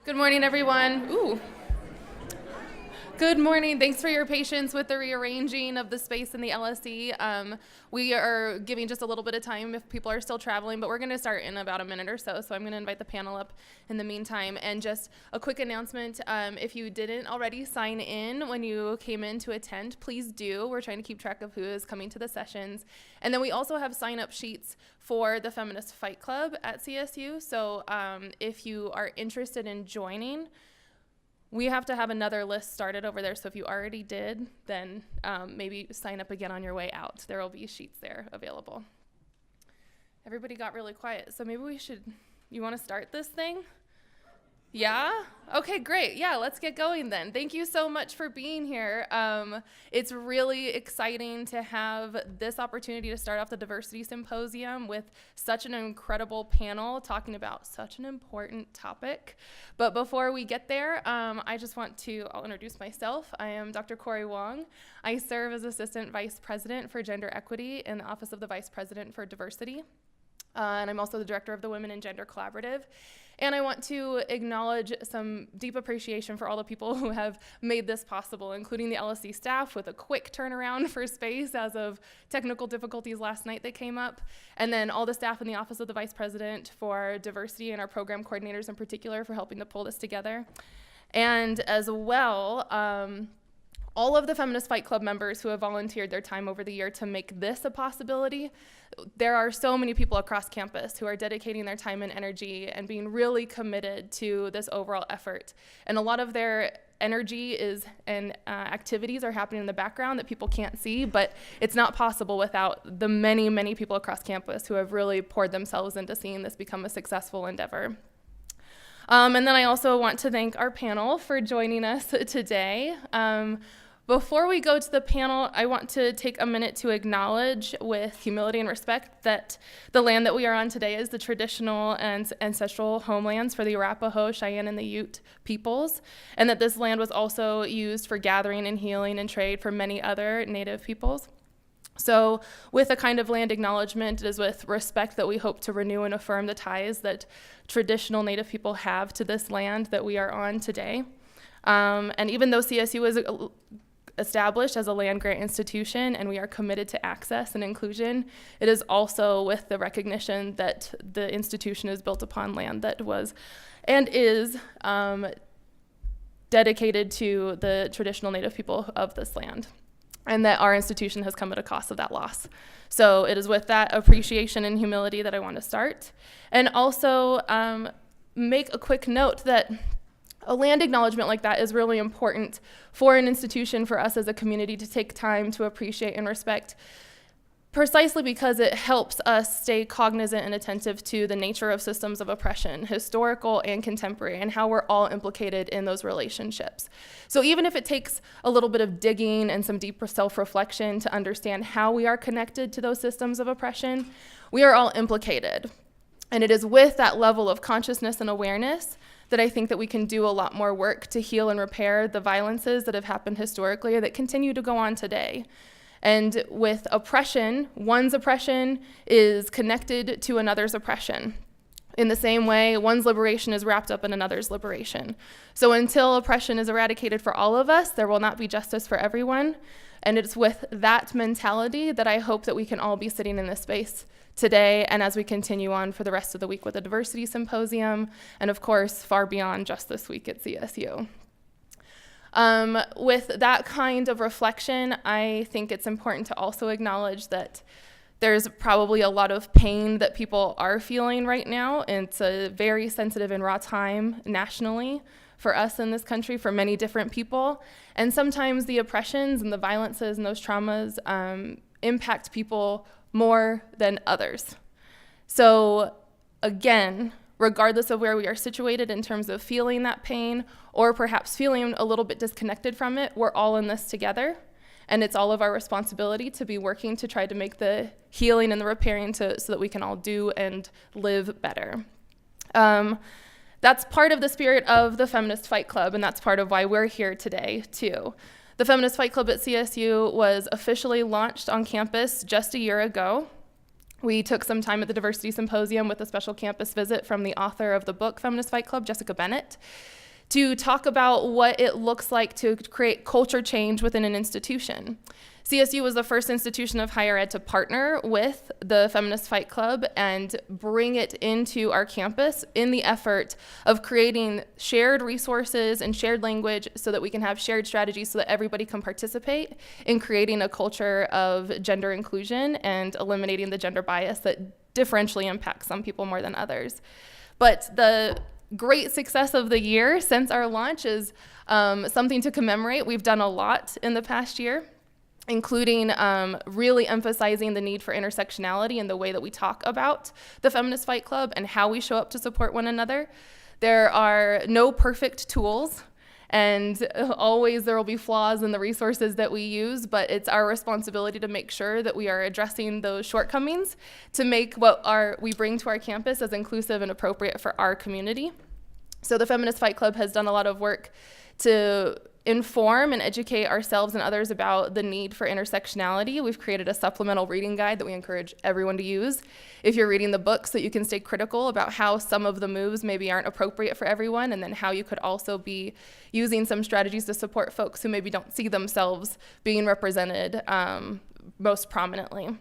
Good morning, everyone. Ooh. Good morning. Thanks for your patience with the rearranging of the space in the LSE. We are giving just a little bit of time if people are still traveling, but we're going to start in about a minute or so. So I'm going to invite the panel up in the meantime. And just a quick announcement, if you didn't already sign in when you came in to attend, please do. We're trying to keep track of who is coming to the sessions. And then we also have sign-up sheets for the Feminist Fight Club at CSU. So if you are interested in joining, we have to have another list started over there, so if you already did, then maybe sign up again on your way out. There will be sheets there available. Everybody got really quiet, so maybe you want to start this thing? Yeah? Okay, great. Yeah, let's get going then. Thank you so much for being here. It's really exciting to have this opportunity to start off the Diversity Symposium with such an incredible panel talking about such an important topic. But before we get there, I'll introduce myself. I am Dr. Corey Wong. I serve as Assistant Vice President for Gender Equity in the Office of the Vice President for Diversity. And I'm also the Director of the Women in Gender Collaborative. And I want to acknowledge some deep appreciation for all the people who have made this possible, including the LSE staff with a quick turnaround for space as of technical difficulties last night that came up, and then all the staff in the Office of the Vice President for Diversity and our program coordinators in particular for helping to pull this together. And as well, all of the Feminist Fight Club members who have volunteered their time over the year to make this a possibility. There are so many people across campus who are dedicating their time and energy and being really committed to this overall effort. And a lot of their energy and activities are happening in the background that people can't see, but it's not possible without the many, many people across campus who have really poured themselves into seeing this become a successful endeavor. And then I also want to thank our panel for joining us today. Before we go to the panel, I want to take a minute to acknowledge with humility and respect that the land that we are on today is the traditional and ancestral homelands for the Arapaho, Cheyenne, and the Ute peoples, and that this land was also used for gathering and healing and trade for many other Native peoples. So with a kind of land acknowledgement, it is with respect that we hope to renew and affirm the ties that traditional Native people have to this land that we are on today. And even though CSU is established as a land-grant institution and we are committed to access and inclusion, it is also with the recognition that the institution is built upon land that was and is dedicated to the traditional Native people of this land, and that our institution has come at a cost of that loss. So it is with that appreciation and humility that I want to start. And also make a quick note that a land acknowledgement like that is really important for an institution, for us as a community to take time to appreciate and respect, precisely because it helps us stay cognizant and attentive to the nature of systems of oppression, historical and contemporary, and how we're all implicated in those relationships. So even if it takes a little bit of digging and some deeper self-reflection to understand how we are connected to those systems of oppression, we are all implicated. And it is with that level of consciousness and awareness that I think that we can do a lot more work to heal and repair the violences that have happened historically or that continue to go on today. And with oppression, one's oppression is connected to another's oppression. In the same way, one's liberation is wrapped up in another's liberation. So until oppression is eradicated for all of us, there will not be justice for everyone. And it's with that mentality that I hope that we can all be sitting in this space today and as we continue on for the rest of the week with the Diversity Symposium, and of course, far beyond just this week at CSU. With that kind of reflection, I think it's important to also acknowledge that there's probably a lot of pain that people are feeling right now, and it's a very sensitive and raw time nationally for us in this country, for many different people. And sometimes the oppressions and the violences and those traumas impact people more than others. So again, regardless of where we are situated in terms of feeling that pain or perhaps feeling a little bit disconnected from it, we're all in this together. And it's all of our responsibility to be working to try to make the healing and the repairing so that we can all do and live better. That's part of the spirit of the Feminist Fight Club, and that's part of why we're here today, too. The Feminist Fight Club at CSU was officially launched on campus just a year ago. We took some time at the Diversity Symposium with a special campus visit from the author of the book, Feminist Fight Club, Jessica Bennett, to talk about what it looks like to create culture change within an institution. CSU was the first institution of higher ed to partner with the Feminist Fight Club and bring it into our campus in the effort of creating shared resources and shared language so that we can have shared strategies so that everybody can participate in creating a culture of gender inclusion and eliminating the gender bias that differentially impacts some people more than others. But the great success of the year since our launch is something to commemorate. We've done a lot in the past year, including really emphasizing the need for intersectionality in the way that we talk about the Feminist Fight Club and how we show up to support one another. There are no perfect tools, and always there will be flaws in the resources that we use, but it's our responsibility to make sure that we are addressing those shortcomings to make what we bring to our campus as inclusive and appropriate for our community. So the Feminist Fight Club has done a lot of work to inform and educate ourselves and others about the need for intersectionality. We've created a supplemental reading guide that we encourage everyone to use if you're reading the book, so you can stay critical about how some of the moves maybe aren't appropriate for everyone, and then how you could also be using some strategies to support folks who maybe don't see themselves being represented most prominently.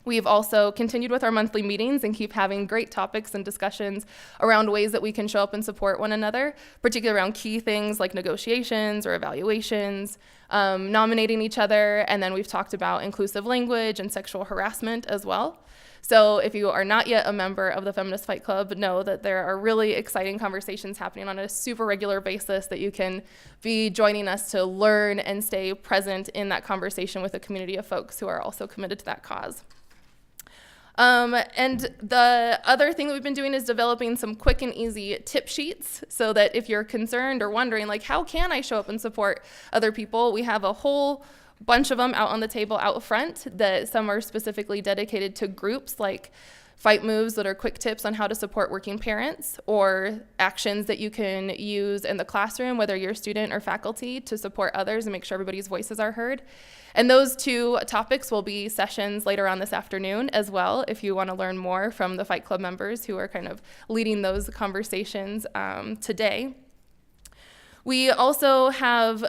We've also continued with our monthly meetings and keep having great topics and discussions around ways that we can show up and support one another, particularly around key things like negotiations or evaluations, nominating each other, and then we've talked about inclusive language and sexual harassment as well. So if you are not yet a member of the Feminist Fight Club, know that there are really exciting conversations happening on a super regular basis that you can be joining us to learn and stay present in that conversation with a community of folks who are also committed to that cause. And the other thing that we've been doing is developing some quick and easy tip sheets so that if you're concerned or wondering, like, how can I show up and support other people? We have a whole bunch of them out on the table out front, that some are specifically dedicated to groups, like fight moves that are quick tips on how to support working parents, or actions that you can use in the classroom, whether you're a student or faculty, to support others and make sure everybody's voices are heard. And those two topics will be sessions later on this afternoon as well, if you want to learn more from the Fight Club members who are kind of leading those conversations today. We also have,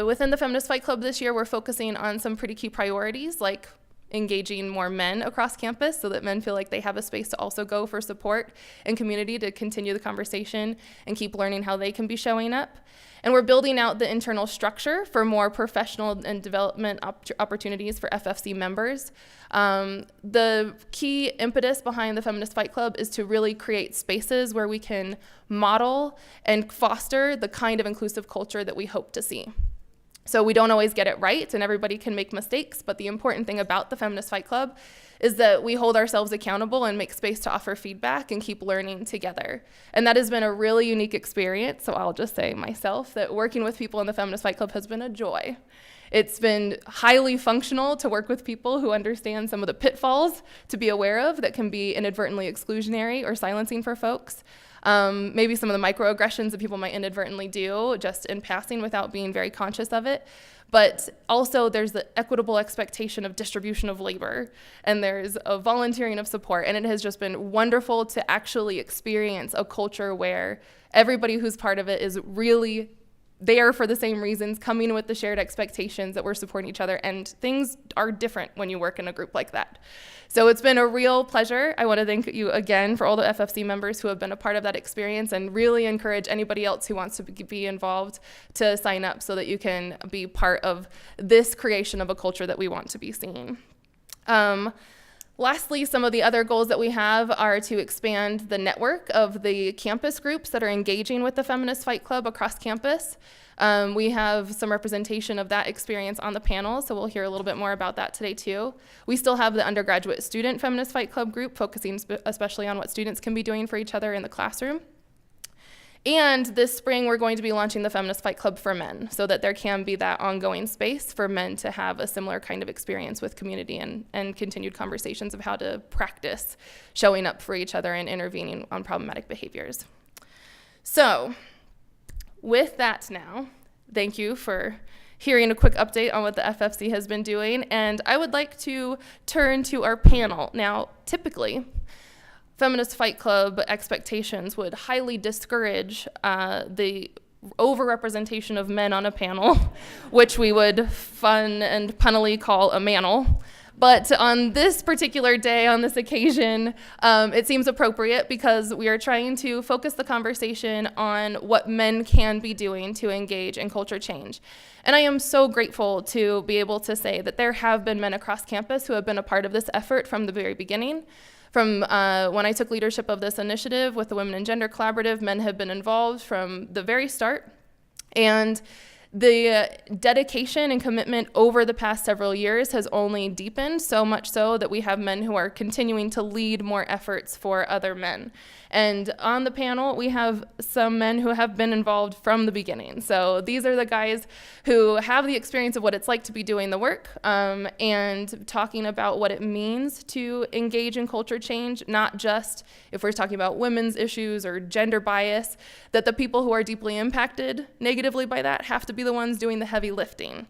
within the Feminist Fight Club this year, we're focusing on some pretty key priorities, like engaging more men across campus so that men feel like they have a space to also go for support and community to continue the conversation and keep learning how they can be showing up. And we're building out the internal structure for more professional and development opportunities for FFC members. The key impetus behind the Feminist Fight Club is to really create spaces where we can model and foster the kind of inclusive culture that we hope to see. So we don't always get it right, and everybody can make mistakes, but the important thing about the Feminist Fight Club is that we hold ourselves accountable and make space to offer feedback and keep learning together. And that has been a really unique experience, so I'll just say myself that working with people in the Feminist Fight Club has been a joy. It's been highly functional to work with people who understand some of the pitfalls to be aware of that can be inadvertently exclusionary or silencing for folks. Maybe some of the microaggressions that people might inadvertently do just in passing without being very conscious of it. But also there's the equitable expectation of distribution of labor, and there's a volunteering of support, and it has just been wonderful to actually experience a culture where everybody who's part of it is really there for the same reasons, coming with the shared expectations that we're supporting each other, and things are different when you work in a group like that. So it's been a real pleasure. I want to thank you again for all the FFC members who have been a part of that experience, and really encourage anybody else who wants to be involved to sign up so that you can be part of this creation of a culture that we want to be seeing. Lastly, some of the other goals that we have are to expand the network of the campus groups that are engaging with the Feminist Fight Club across campus. We have some representation of that experience on the panel, so we'll hear a little bit more about that today too. We still have the undergraduate student Feminist Fight Club group, focusing especially on what students can be doing for each other in the classroom. And this spring, we're going to be launching the Feminist Fight Club for men, so that there can be that ongoing space for men to have a similar kind of experience with community and continued conversations of how to practice showing up for each other and intervening on problematic behaviors. So with that now, thank you for hearing a quick update on what the FFC has been doing. And I would like to turn to our panel. Now, typically, Feminist Fight Club expectations would highly discourage the overrepresentation of men on a panel, which we would fun and punnily call a manel. But on this particular day, on this occasion, it seems appropriate because we are trying to focus the conversation on what men can be doing to engage in culture change. And I am so grateful to be able to say that there have been men across campus who have been a part of this effort from the very beginning. From when I took leadership of this initiative with the Women and Gender Collaborative, men have been involved from the very start. And the dedication and commitment over the past several years has only deepened, so much so that we have men who are continuing to lead more efforts for other men. And on the panel, we have some men who have been involved from the beginning. So these are the guys who have the experience of what it's like to be doing the work and talking about what it means to engage in culture change, not just if we're talking about women's issues or gender bias, that the people who are deeply impacted negatively by that have to be the ones doing the heavy lifting.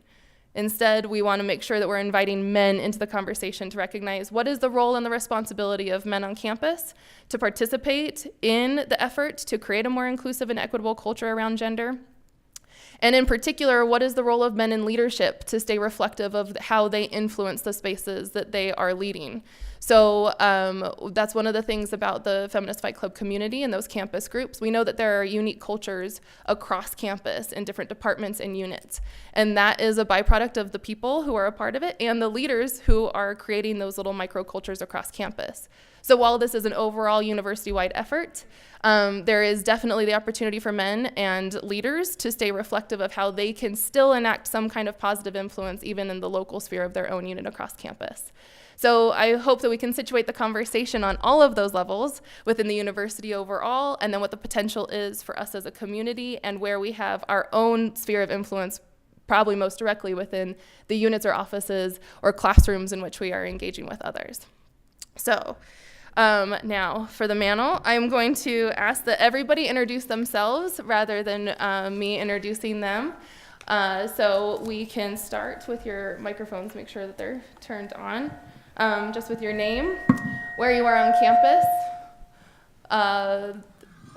Instead, we want to make sure that we're inviting men into the conversation to recognize what is the role and the responsibility of men on campus to participate in the effort to create a more inclusive and equitable culture around gender. And in particular, what is the role of men in leadership to stay reflective of how they influence the spaces that they are leading? So that's one of the things about the Feminist Fight Club community and those campus groups. We know that there are unique cultures across campus in different departments and units. And that is a byproduct of the people who are a part of it and the leaders who are creating those little microcultures across campus. So while this is an overall university-wide effort, there is definitely the opportunity for men and leaders to stay reflective of how they can still enact some kind of positive influence even in the local sphere of their own unit across campus. So I hope that we can situate the conversation on all of those levels within the university overall, and then what the potential is for us as a community and where we have our own sphere of influence, probably most directly within the units or offices or classrooms in which we are engaging with others. So now for the panel, I'm going to ask that everybody introduce themselves rather than me introducing them. So we can start with your microphones, make sure that they're turned on. Just with your name, where you are on campus,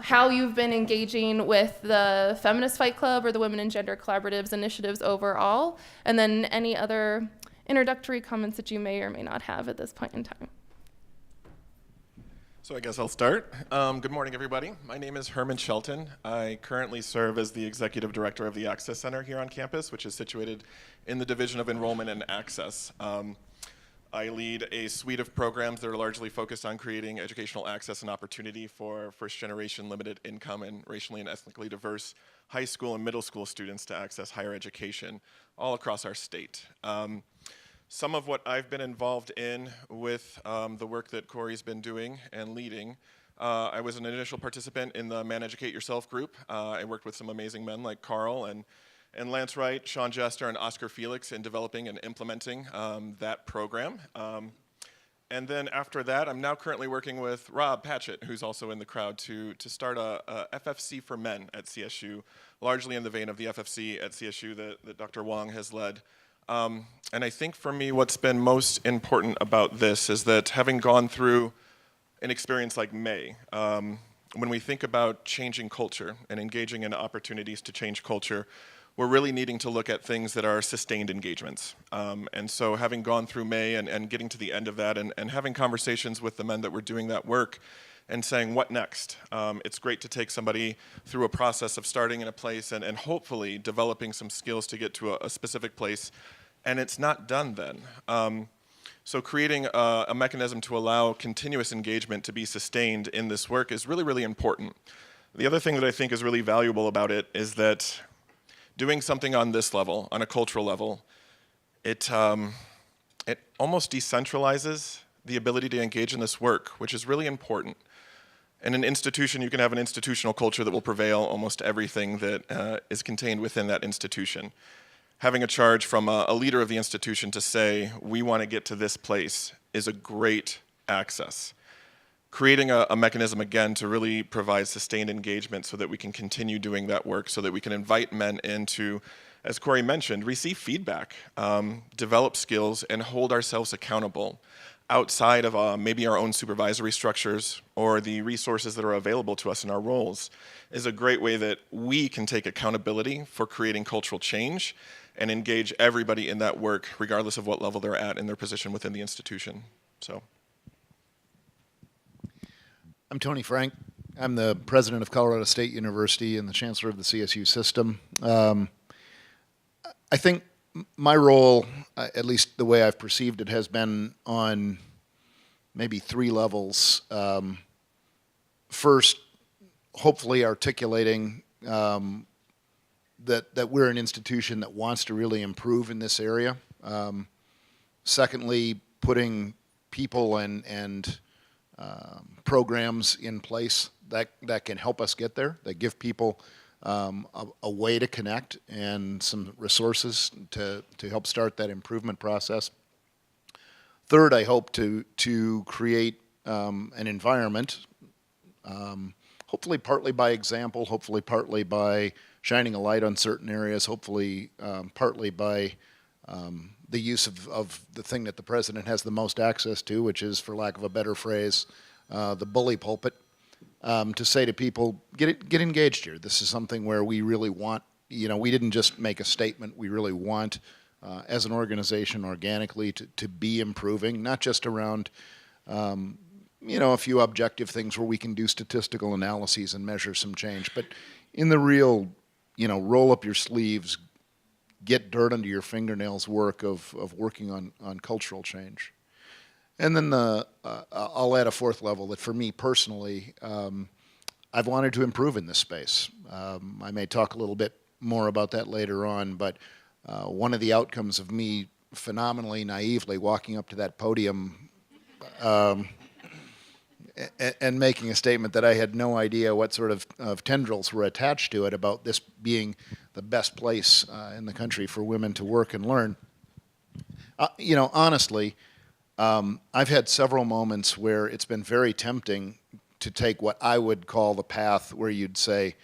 how you've been engaging with the Feminist Fight Club or the Women and Gender Collaboratives initiatives overall, and then any other introductory comments that you may or may not have at this point in time. So I guess I'll start. Good morning, everybody. My name is Herman Shelton. I currently serve as the Executive Director of the Access Center here on campus, which is situated in the Division of Enrollment and Access. I lead a suite of programs that are largely focused on creating educational access and opportunity for first-generation limited income and racially and ethnically diverse high school and middle school students to access higher education all across our state. Some of what I've been involved in with the work that Corey's been doing and leading, I was an initial participant in the Man Educate Yourself group. I worked with some amazing men like Carl and Lance Wright, Sean Jester, and Oscar Felix in developing and implementing that program. And then after that, I'm now currently working with Rob Patchett, who's also in the crowd, to start a FFC for men at CSU, largely in the vein of the FFC at CSU that Dr. Wong has led. And I think for me, what's been most important about this is that having gone through an experience like May, when we think about changing culture and engaging in opportunities to change culture, we're really needing to look at things that are sustained engagements. And so having gone through May and getting to the end of that and having conversations with the men that were doing that work and saying, what next? It's great to take somebody through a process of starting in a place and hopefully developing some skills to get to a specific place, and it's not done then. So creating a mechanism to allow continuous engagement to be sustained in this work is really, really important. The other thing that I think is really valuable about it is that doing something on this level, on a cultural level, it almost decentralizes the ability to engage in this work, which is really important. In an institution, you can have an institutional culture that will prevail almost everything that is contained within that institution. Having a charge from a leader of the institution to say, we want to get to this place, is a great access. Creating a mechanism, again, to really provide sustained engagement so that we can continue doing that work, so that we can invite men into as Corey mentioned, receive feedback, develop skills, and hold ourselves accountable outside of maybe our own supervisory structures or the resources that are available to us in our roles is a great way that we can take accountability for creating cultural change and engage everybody in that work, regardless of what level they're at in their position within the institution. So, I'm Tony Frank. I'm the president of Colorado State University and the chancellor of the CSU system. I think my role, at least the way I've perceived it, has been on maybe 3 levels. First, hopefully articulating that we're an institution that wants to really improve in this area. Secondly, putting people and programs in place that can help us get there, that give people a way to connect and some resources to help start that improvement process. Third, I hope to create an environment, hopefully partly by example, hopefully partly by shining a light on certain areas, hopefully partly by the use of the thing that the president has the most access to, which is, for lack of a better phrase, the bully pulpit, to say to people, get engaged here. This is something where we really want, we didn't just make a statement, we really want, as an organization, organically, to be improving, not just around, a few objective things where we can do statistical analyses and measure some change, but in the real, roll up your sleeves, get dirt under your fingernails work of working on cultural change. And then I'll add a 4th level that for me personally, I've wanted to improve in this space. I may talk a little bit more about that later on, but one of the outcomes of me phenomenally naively walking up to that podium and making a statement that I had no idea what sort of tendrils were attached to it about this being the best place in the country for women to work and learn. Honestly, I've had several moments where it's been very tempting to take what I would call the path where you'd say,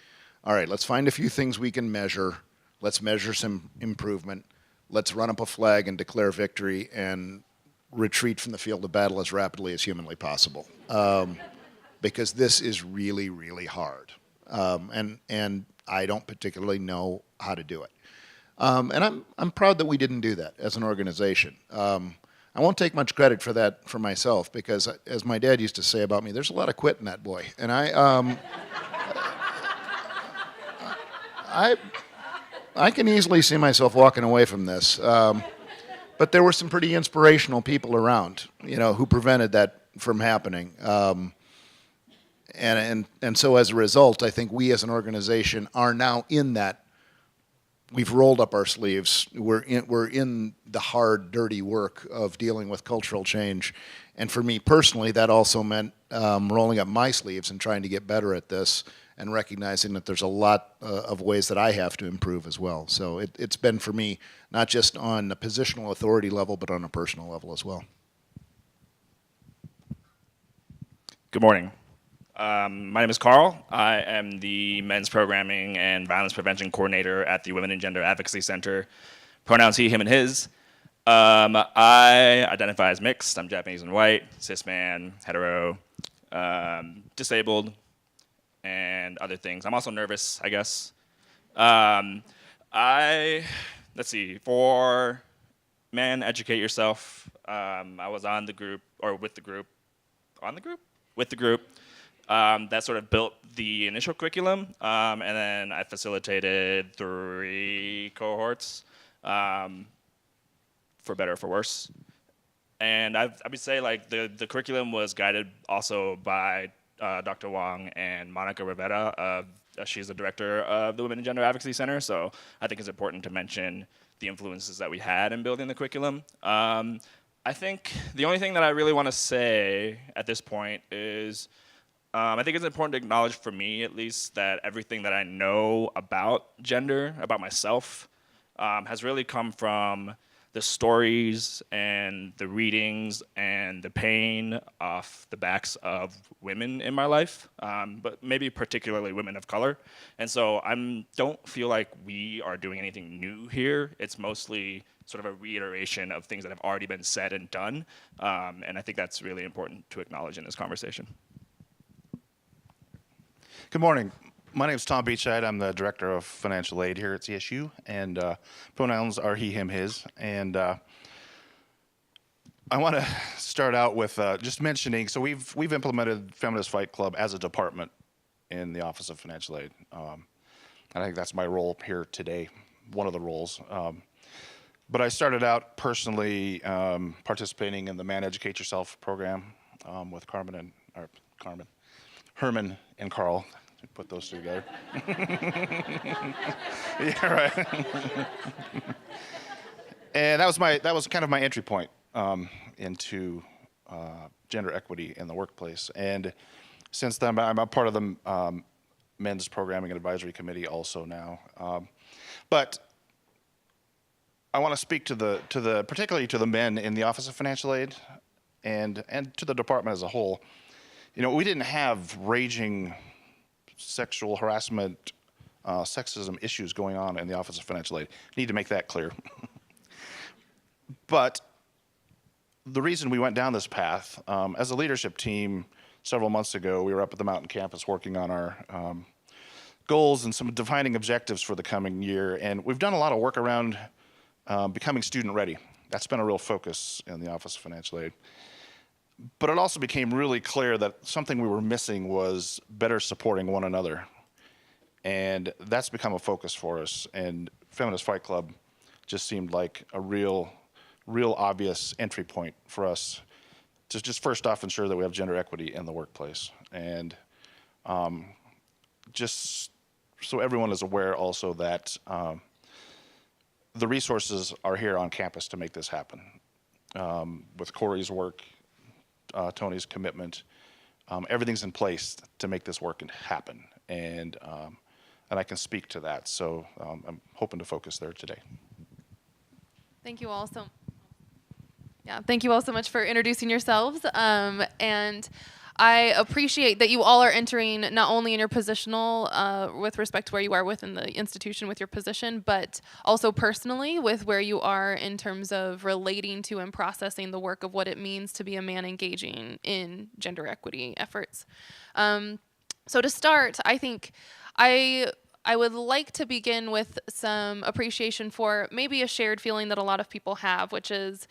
all right, let's find a few things we can measure. Let's measure some improvement. Let's run up a flag and declare victory and retreat from the field of battle as rapidly as humanly possible. Because this is really, really hard. And I don't particularly know how to do it. And I'm proud that we didn't do that as an organization. I won't take much credit for that for myself because, as my dad used to say about me, there's a lot of quit in that boy. And I can easily see myself walking away from this. But there were some pretty inspirational people around, who prevented that from happening. And so as a result, I think we as an organization are now in that. We've rolled up our sleeves. We're in the hard, dirty work of dealing with cultural change. And for me personally, that also meant rolling up my sleeves and trying to get better at this and recognizing that there's a lot of ways that I have to improve as well. So it's been for me, not just on a positional authority level, but on a personal level as well. Good morning. My name is Carl. I am the Men's Programming and Violence Prevention Coordinator at the Women and Gender Advocacy Center. Pronouns he, him, and his. I identify as mixed. I'm Japanese and white, cis man, hetero, disabled, and other things. I'm also nervous, I guess. Let's see, for Men Educate Yourself, I was on the group, or with the group, with the group. That sort of built the initial curriculum, and then I facilitated 3 cohorts, for better or for worse. And I would say like the curriculum was guided also by Dr. Wong and Monica Rivera. She's the director of the Women and Gender Advocacy Center, so I think it's important to mention the influences that we had in building the curriculum. I think the only thing that I really want to say at this point is I think it's important to acknowledge, for me at least, that everything that I know about gender, about myself, has really come from the stories and the readings and the pain off the backs of women in my life, but maybe particularly women of color. And so I don't feel like we are doing anything new here. It's mostly sort of a reiteration of things that have already been said and done. And I think that's really important to acknowledge in this conversation. Good morning. My name is Tom Biedscheid. I'm the Director of Financial Aid here at CSU, and pronouns are he, him, his. And I want to start out with just mentioning, so we've implemented Feminist Fight Club as a department in the Office of Financial Aid. I think that's my role here today, one of the roles. But I started out personally participating in the Man Educate Yourself program with Herman and Carl. Put those two together. Yeah, right. And that was kind of my entry point into gender equity in the workplace. And since then, I'm a part of the Men's Programming and Advisory Committee also now. But I want to speak particularly to the men in the Office of Financial Aid and to the department as a whole. You know, we didn't have raging sexual harassment, sexism issues going on in the Office of Financial Aid. Need to make that clear. But the reason we went down this path, as a leadership team several months ago, we were up at the Mountain campus working on our goals and some defining objectives for the coming year. And we've done a lot of work around becoming student ready. That's been a real focus in the Office of Financial Aid. But it also became really clear that something we were missing was better supporting one another. And that's become a focus for us. And Feminist Fight Club just seemed like a real obvious entry point for us to just first off ensure that we have gender equity in the workplace. And just so everyone is aware also that the resources are here on campus to make this happen. With Corey's work, Tony's commitment, everything's in place to make this work and happen, and I can speak to that. So I'm hoping to focus there today. Thank you all thank you all so much for introducing yourselves, and I appreciate that you all are entering not only in your positional with respect to where you are within the institution with your position, but also personally with where you are in terms of relating to and processing the work of what it means to be a man engaging in gender equity efforts. So to start, I think I would like to begin with some appreciation for maybe a shared feeling that a lot of people have, which is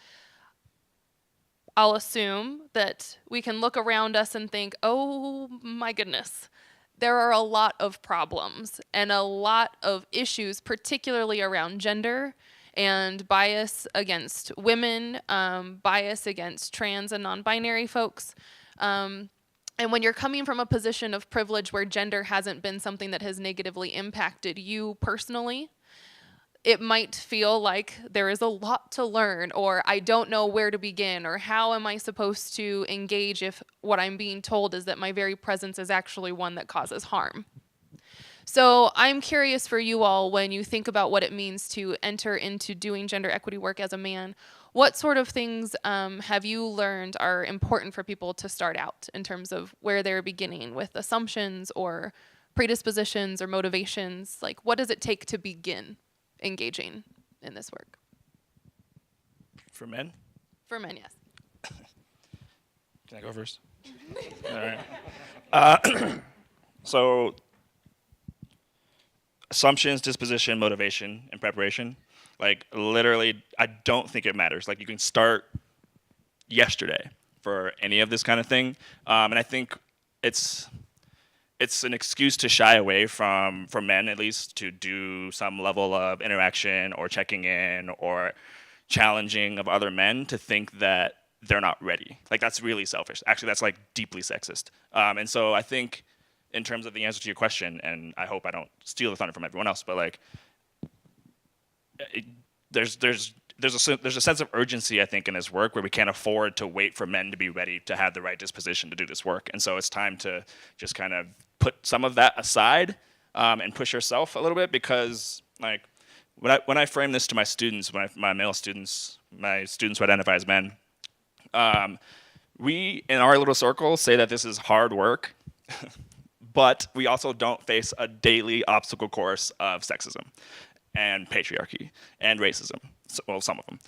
I'll assume that we can look around us and think, oh my goodness, there are a lot of problems and a lot of issues, particularly around gender and bias against women, bias against trans and non-binary folks. And when you're coming from a position of privilege where gender hasn't been something that has negatively impacted you personally, it might feel like there is a lot to learn, or I don't know where to begin, or how am I supposed to engage if what I'm being told is that my very presence is actually one that causes harm. So I'm curious for you all, when you think about what it means to enter into doing gender equity work as a man, what sort of things have you learned are important for people to start out in terms of where they're beginning with assumptions or predispositions or motivations? Like, what does it take to begin engaging in this work? For men? For men, yes. Can I go first? All right. So, assumptions, disposition, motivation, and preparation. Like, literally, I don't think it matters. Like, you can start yesterday for any of this kind of thing. And I think it's an excuse to shy away from, for men at least, to do some level of interaction or checking in or challenging of other men, to think that they're not ready. Like, that's really selfish. Actually, that's like deeply sexist. And so I think in terms of the answer to your question, and I hope I don't steal the thunder from everyone else, but like, there's a sense of urgency, I think, in this work where we can't afford to wait for men to be ready to have the right disposition to do this work. And so it's time to just kind of put some of that aside and push yourself a little bit, because like, when I frame this to my students, my male students, my students who identify as men, we in our little circle say that this is hard work, but we also don't face a daily obstacle course of sexism and patriarchy and racism. Well, some of them.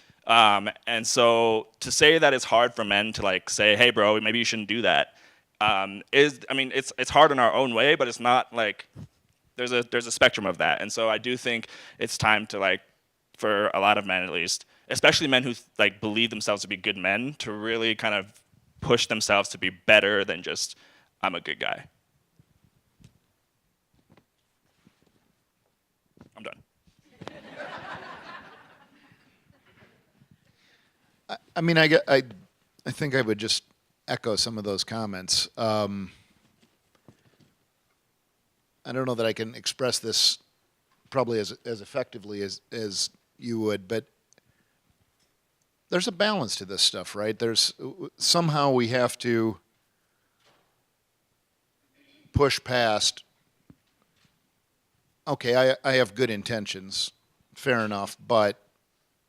And so to say that it's hard for men to like say, hey, bro, maybe you shouldn't do that, it's hard in our own way, but it's not like there's a spectrum of that. And so I do think it's time to like, for a lot of men at least, especially men who like believe themselves to be good men, to really kind of push themselves to be better than just I'm a good guy. I'm done. I mean, I think I would just echo some of those comments. I don't know that I can express this probably as effectively as you would, but there's a balance to this stuff, right? There's somehow we have to push past, okay, I have good intentions, fair enough, but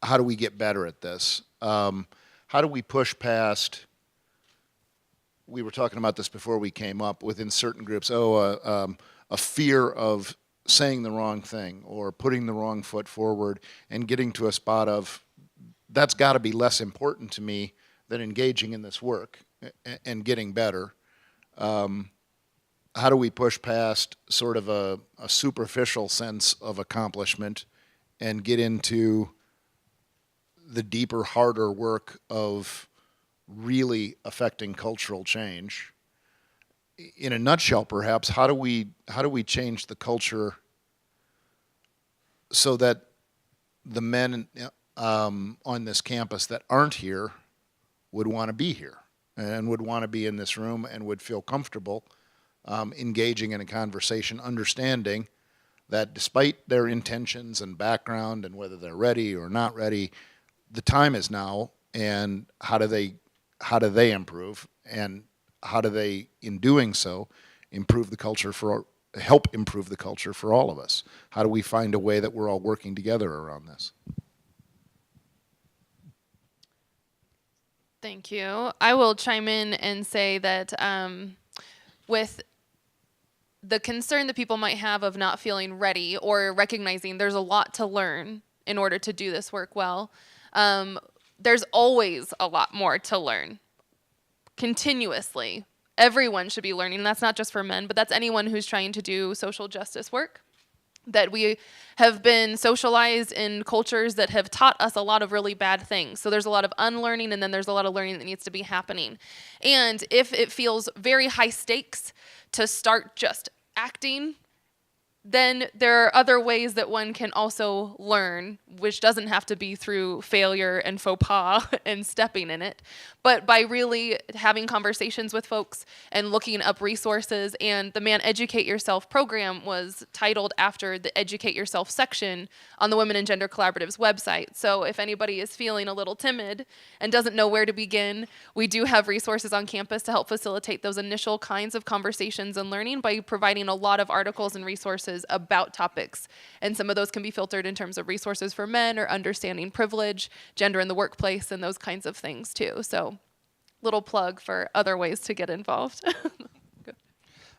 how do we get better at this? How do we push past, we were talking about this before we came up, within certain groups, a fear of saying the wrong thing or putting the wrong foot forward and getting to a spot of, that's got to be less important to me than engaging in this work and getting better. How do we push past sort of a superficial sense of accomplishment and get into the deeper, harder work of really affecting cultural change? In a nutshell, perhaps, how do we change the culture so that the men on this campus that aren't here would want to be here and would want to be in this room and would feel comfortable engaging in a conversation, understanding that despite their intentions and background and whether they're ready or not ready, the time is now, and how do they improve, and how do they, in doing so, help improve the culture for all of us? How do we find a way that we're all working together around this? Thank you. I will chime in and say that with the concern that people might have of not feeling ready or recognizing there's a lot to learn in order to do this work well, there's always a lot more to learn continuously. Everyone should be learning. That's not just for men, but that's anyone who's trying to do social justice work. That we have been socialized in cultures that have taught us a lot of really bad things. So there's a lot of unlearning, and then there's a lot of learning that needs to be happening. And if it feels very high stakes to start just acting, then there are other ways that one can also learn, which doesn't have to be through failure and faux pas and stepping in it, but by really having conversations with folks and looking up resources. And the Man Educate Yourself program was titled after the Educate Yourself section on the Women and Gender Collaborative's website. So if anybody is feeling a little timid and doesn't know where to begin, we do have resources on campus to help facilitate those initial kinds of conversations and learning by providing a lot of articles and resources about topics. And some of those can be filtered in terms of resources for men or understanding privilege, gender in the workplace, and those kinds of things too. So little plug for other ways to get involved.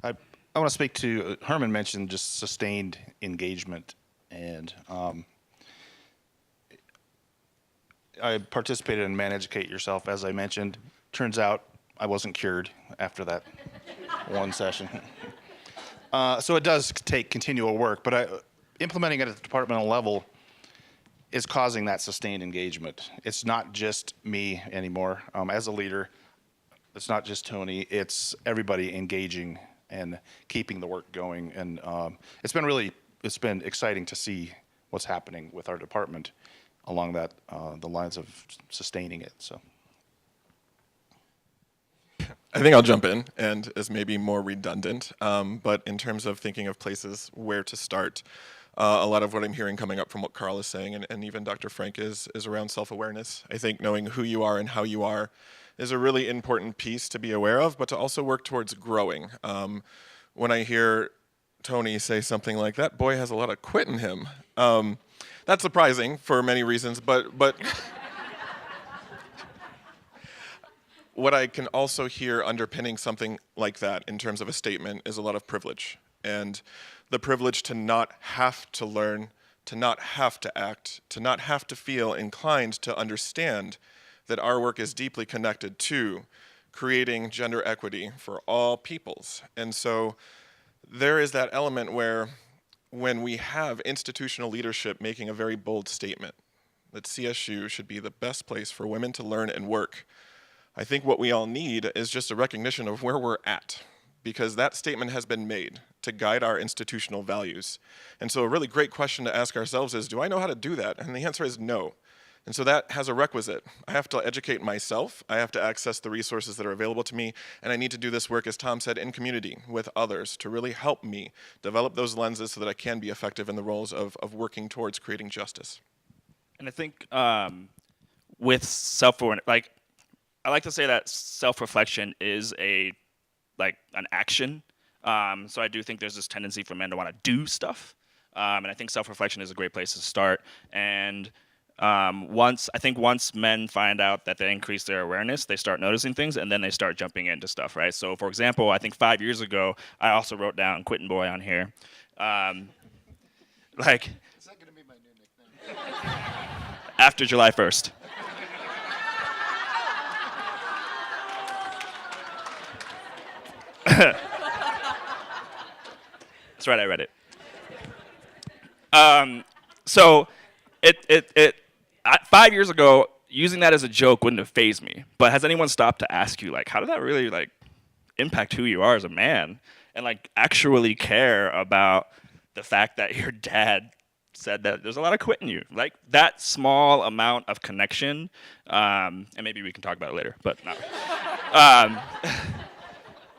I want to speak to, Herman mentioned just sustained engagement, and I participated in Man Educate Yourself, as I mentioned. Turns out I wasn't cured after that one session. So it does take continual work, but implementing it at the departmental level is causing that sustained engagement. It's not just me anymore. As a leader, it's not just Tony, it's everybody engaging and keeping the work going. And it's been exciting to see what's happening with our department along the lines of sustaining it. So I think I'll jump in, and is maybe more redundant, but in terms of thinking of places where to start, a lot of what I'm hearing coming up from what Carl is saying, and even Dr. Frank, is around self-awareness. I think knowing who you are and how you are is a really important piece to be aware of, but to also work towards growing. When I hear Tony say something like, that boy has a lot of quit in him, That's surprising for many reasons, but what I can also hear underpinning something like that in terms of a statement is a lot of privilege. And the privilege to not have to learn, to not have to act, to not have to feel inclined to understand that our work is deeply connected to creating gender equity for all peoples. And so there is that element where when we have institutional leadership making a very bold statement that CSU should be the best place for women to learn and work, I think what we all need is just a recognition of where we're at, because that statement has been made to guide our institutional values. And so a really great question to ask ourselves is, do I know how to do that? And the answer is no. And so that has a requisite. I have to educate myself, I have to access the resources that are available to me, and I need to do this work, as Tom said, in community with others to really help me develop those lenses so that I can be effective in the roles of working towards creating justice. And I think with self-awareness, like, I like to say that self-reflection is an action. So I do think there's this tendency for men to want to do stuff, and I think self-reflection is a great place to start. And once men find out that they increase their awareness, they start noticing things, and then they start jumping into stuff, right? So, for example, I think 5 years ago, I also wrote down "Quittin' Boy" on here. Is that going to be my new nickname? After July 1st. That's right, I read it. So 5 years ago, using that as a joke wouldn't have fazed me. But has anyone stopped to ask you, how did that really impact who you are as a man, and actually care about the fact that your dad said that there's a lot of quit in you? That small amount of connection, and maybe we can talk about it later, but no.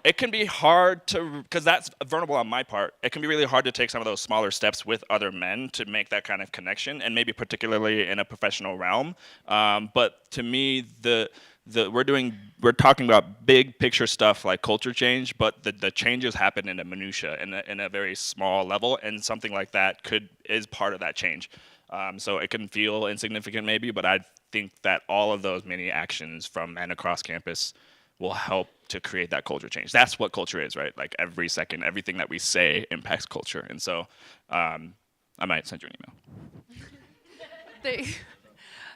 It can be hard to, because that's vulnerable on my part, it can be really hard to take some of those smaller steps with other men to make that kind of connection, and maybe particularly in a professional realm. But to me, we're talking about big picture stuff like culture change, but the changes happen in a minutia, in a very small level, and something like that is part of that change. So it can feel insignificant maybe, but I think that all of those mini actions from men across campus will help to create that culture change. That's what culture is, right? Every second, everything that we say impacts culture. And so I might send you an email.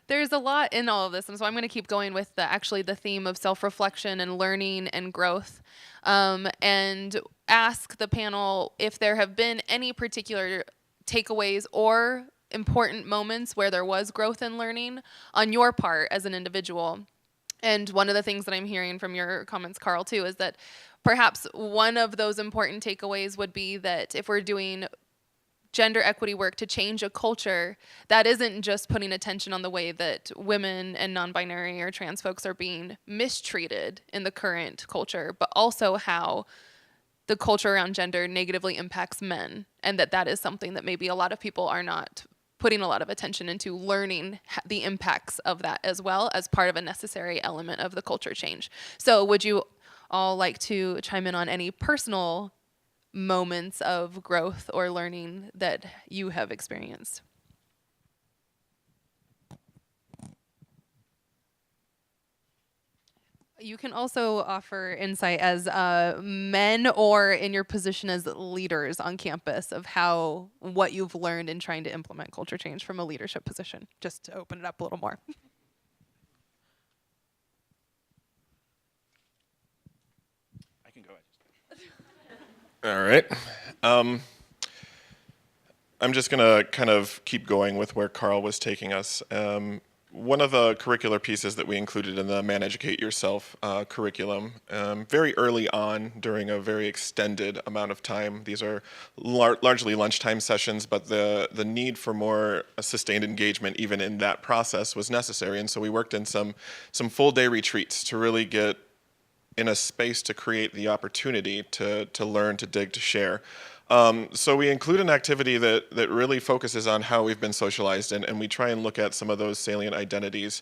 There's a lot in all of this, and so I'm going to keep going with the theme of self-reflection and learning and growth, and ask the panel if there have been any particular takeaways or important moments where there was growth and learning on your part as an individual. And one of the things that I'm hearing from your comments, Carl, too, is that perhaps one of those important takeaways would be that if we're doing gender equity work to change a culture, that isn't just putting attention on the way that women and non-binary or trans folks are being mistreated in the current culture, but also how the culture around gender negatively impacts men, and that is something that maybe a lot of people are not putting a lot of attention into, learning the impacts of that as well as part of a necessary element of the culture change. So would you all like to chime in on any personal moments of growth or learning that you have experienced? You can also offer insight as men or in your position as leaders on campus of what you've learned in trying to implement culture change from a leadership position, just to open it up a little more. I can go ahead. All right. I'm just going to kind of keep going with where Carl was taking us. One of the curricular pieces that we included in the Man Educate Yourself curriculum, very early on during a very extended amount of time, these are largely lunchtime sessions, but the need for more sustained engagement even in that process was necessary. And so we worked in some full day retreats to really get in a space to create the opportunity to learn, to dig, to share. So we include an activity that really focuses on how we've been socialized, and we try and look at some of those salient identities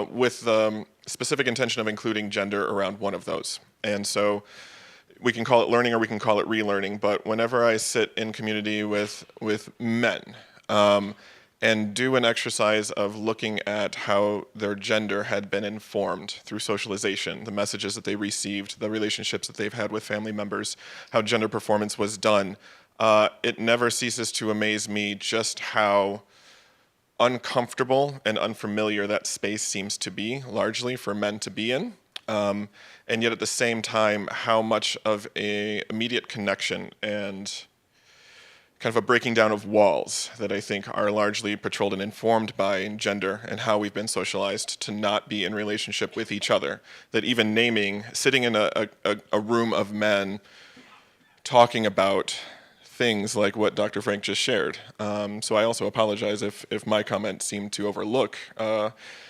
with the specific intention of including gender around one of those. And so we can call it learning or we can call it relearning, but whenever I sit in community with men, and do an exercise of looking at how their gender had been informed through socialization, the messages that they received, the relationships that they've had with family members, how gender performance was done. It never ceases to amaze me just how uncomfortable and unfamiliar that space seems to be, largely for men to be in. And yet at the same time, how much of a immediate connection and kind of a breaking down of walls that I think are largely patrolled and informed by gender and how we've been socialized to not be in relationship with each other. That even naming, sitting in a room of men talking about things like what Dr. Frank just shared. So I also apologize if my comment seemed to overlook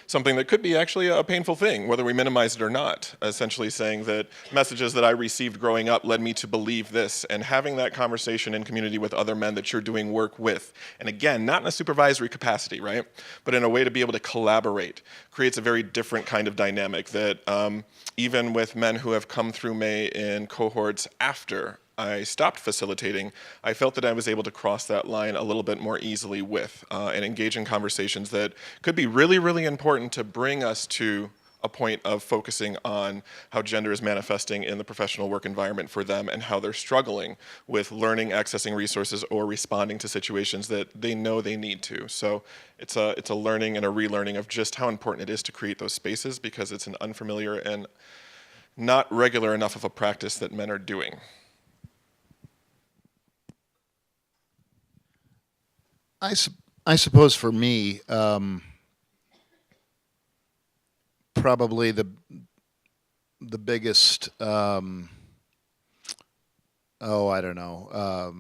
something that could be actually a painful thing, whether we minimize it or not. Essentially saying that messages that I received growing up led me to believe this, and having that conversation in community with other men that you're doing work with. And again, not in a supervisory capacity, right? But in a way to be able to collaborate creates a very different kind of dynamic that even with men who have come through May in cohorts after I stopped facilitating, I felt that I was able to cross that line a little bit more easily with and engage in conversations that could be really, really important to bring us to a point of focusing on how gender is manifesting in the professional work environment for them and how they're struggling with learning, accessing resources, or responding to situations that they know they need to. So it's a learning and a relearning of just how important it is to create those spaces, because it's an unfamiliar and not regular enough of a practice that men are doing. I suppose for me, probably the biggest, I don't know,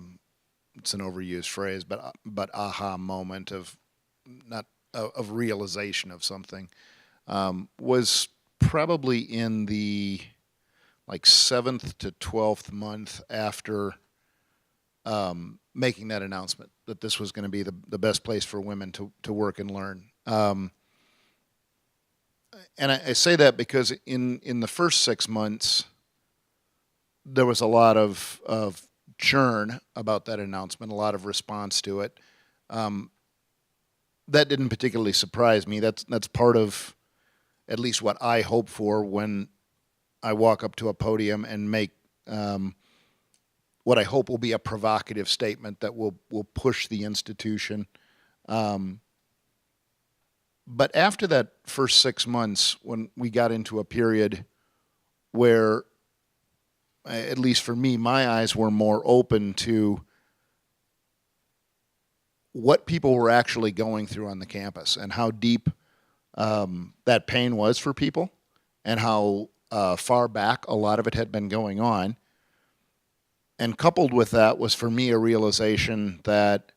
it's an overused phrase, but aha moment of realization of something was probably in the like 7th to 12th month after making that announcement that this was going to be the best place for women to work and learn. And I say that because in the first 6 months, there was a lot of churn about that announcement, a lot of response to it. That didn't particularly surprise me. That's part of at least what I hope for when I walk up to a podium and make what I hope will be a provocative statement that will push the institution. But after that first 6 months, when we got into a period where, at least for me, my eyes were more open to what people were actually going through on the campus and how deep that pain was for people and how far back a lot of it had been going on. And coupled with that was, for me, a realization that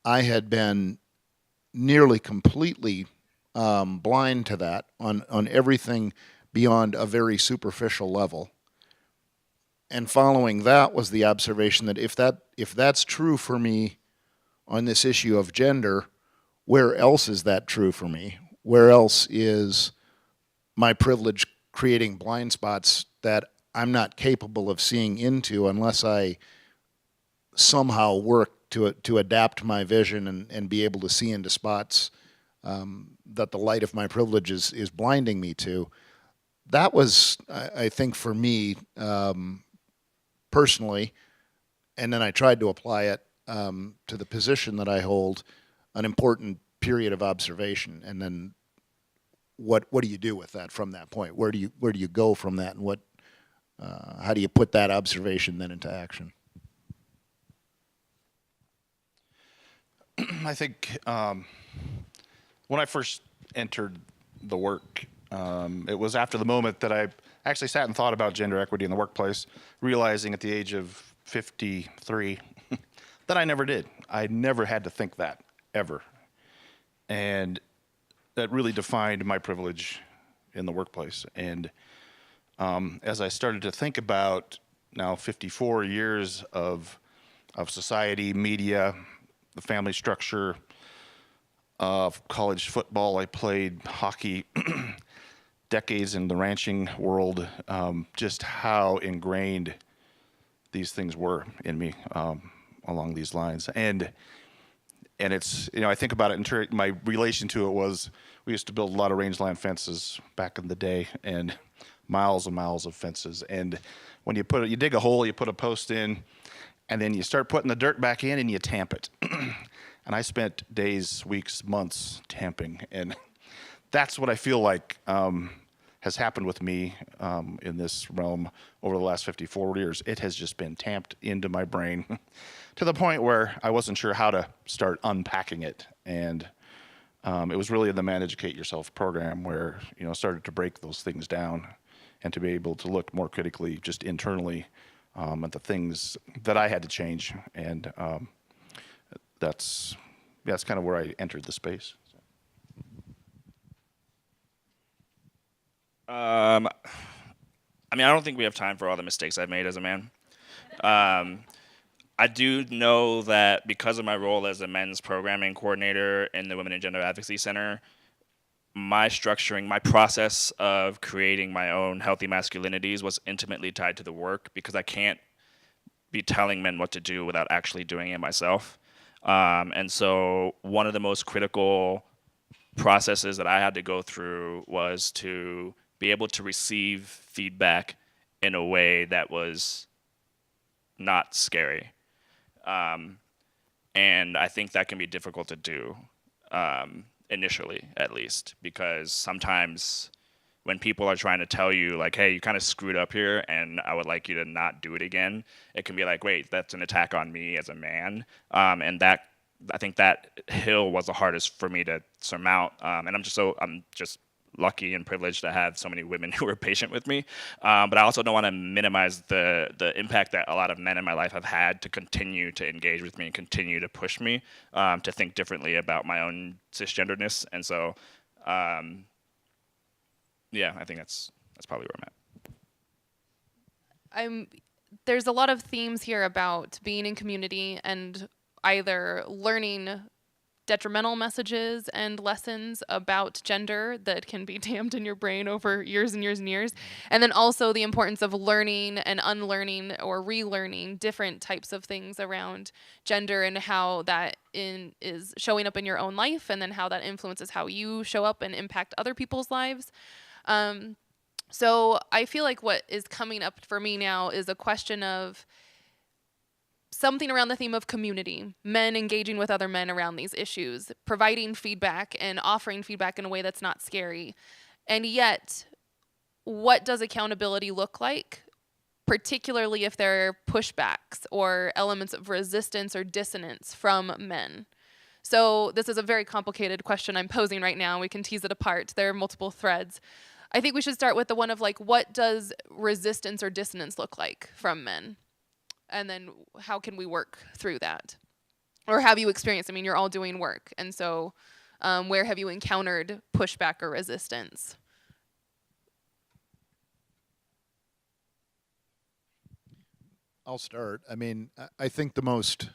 I had been nearly completely blind to that on everything beyond a very superficial level. And following that was the observation that if that's true for me on this issue of gender, where else is that true for me? Where else is my privilege creating blind spots that I'm not capable of seeing into unless I somehow work to adapt my vision and be able to see into spots that the light of my privilege is blinding me to? That was, I think, for me personally, and then I tried to apply it to the position that I hold, an important period of observation. And then what do you do with that from that point? Where do you go from that, and how do you put that observation then into action? I think when I first entered the work, it was after the moment that I actually sat and thought about gender equity in the workplace, realizing at the age of 53 that I never did. I never had to think that, ever. And that really defined my privilege in the workplace. And as I started to think about now 54 years of society, media, the family structure of college football, I played hockey, decades in the ranching world, just how ingrained these things were in me along these lines. And And it's, I think about it, my relation to it was, we used to build a lot of rangeland fences back in the day, and miles and miles of fences. And when you dig a hole, you put a post in, and then you start putting the dirt back in and you tamp it. And I spent days, weeks, months tamping. And that's what I feel like has happened with me in this realm over the last 54 years. It has just been tamped into my brain to the point where I wasn't sure how to start unpacking it. And it was really the Man Educate Yourself program where, started to break those things down and to be able to look more critically just internally at the things that I had to change. And that's kind of where I entered the space. I don't think we have time for all the mistakes I've made as a man. I do know that because of my role as a men's programming coordinator in the Women and Gender Advocacy Center, my process of creating my own healthy masculinities was intimately tied to the work, because I can't be telling men what to do without actually doing it myself. And so one of the most critical processes that I had to go through was to be able to receive feedback in a way that was not scary. And I think that can be difficult to do, initially at least, because sometimes when people are trying to tell you, like, hey, you kind of screwed up here and I would like you to not do it again, it can be like, wait, that's an attack on me as a man. And I think that hill was the hardest for me to surmount. And I'm just lucky and privileged to have so many women who are patient with me. But I also don't want to minimize the impact that a lot of men in my life have had to continue to engage with me and continue to push me to think differently about my own cisgenderness. And so, yeah, I think that's probably where I'm at. There's a lot of themes here about being in community and either learning detrimental messages and lessons about gender that can be damned in your brain over years and years and years. And then also the importance of learning and unlearning or relearning different types of things around gender and how that is showing up in your own life, and then how that influences how you show up and impact other people's lives. So I feel like what is coming up for me now is a question of something around the theme of community, men engaging with other men around these issues, providing feedback and offering feedback in a way that's not scary. And yet, what does accountability look like, particularly if there are pushbacks or elements of resistance or dissonance from men? So this is a very complicated question I'm posing right now. We can tease it apart. There are multiple threads. I think we should start with the one of, like, what does resistance or dissonance look like from men? And then how can we work through that? Or have you experienced? I mean, you're all doing work. And so where have you encountered pushback or resistance? I'll start. I mean, I think the most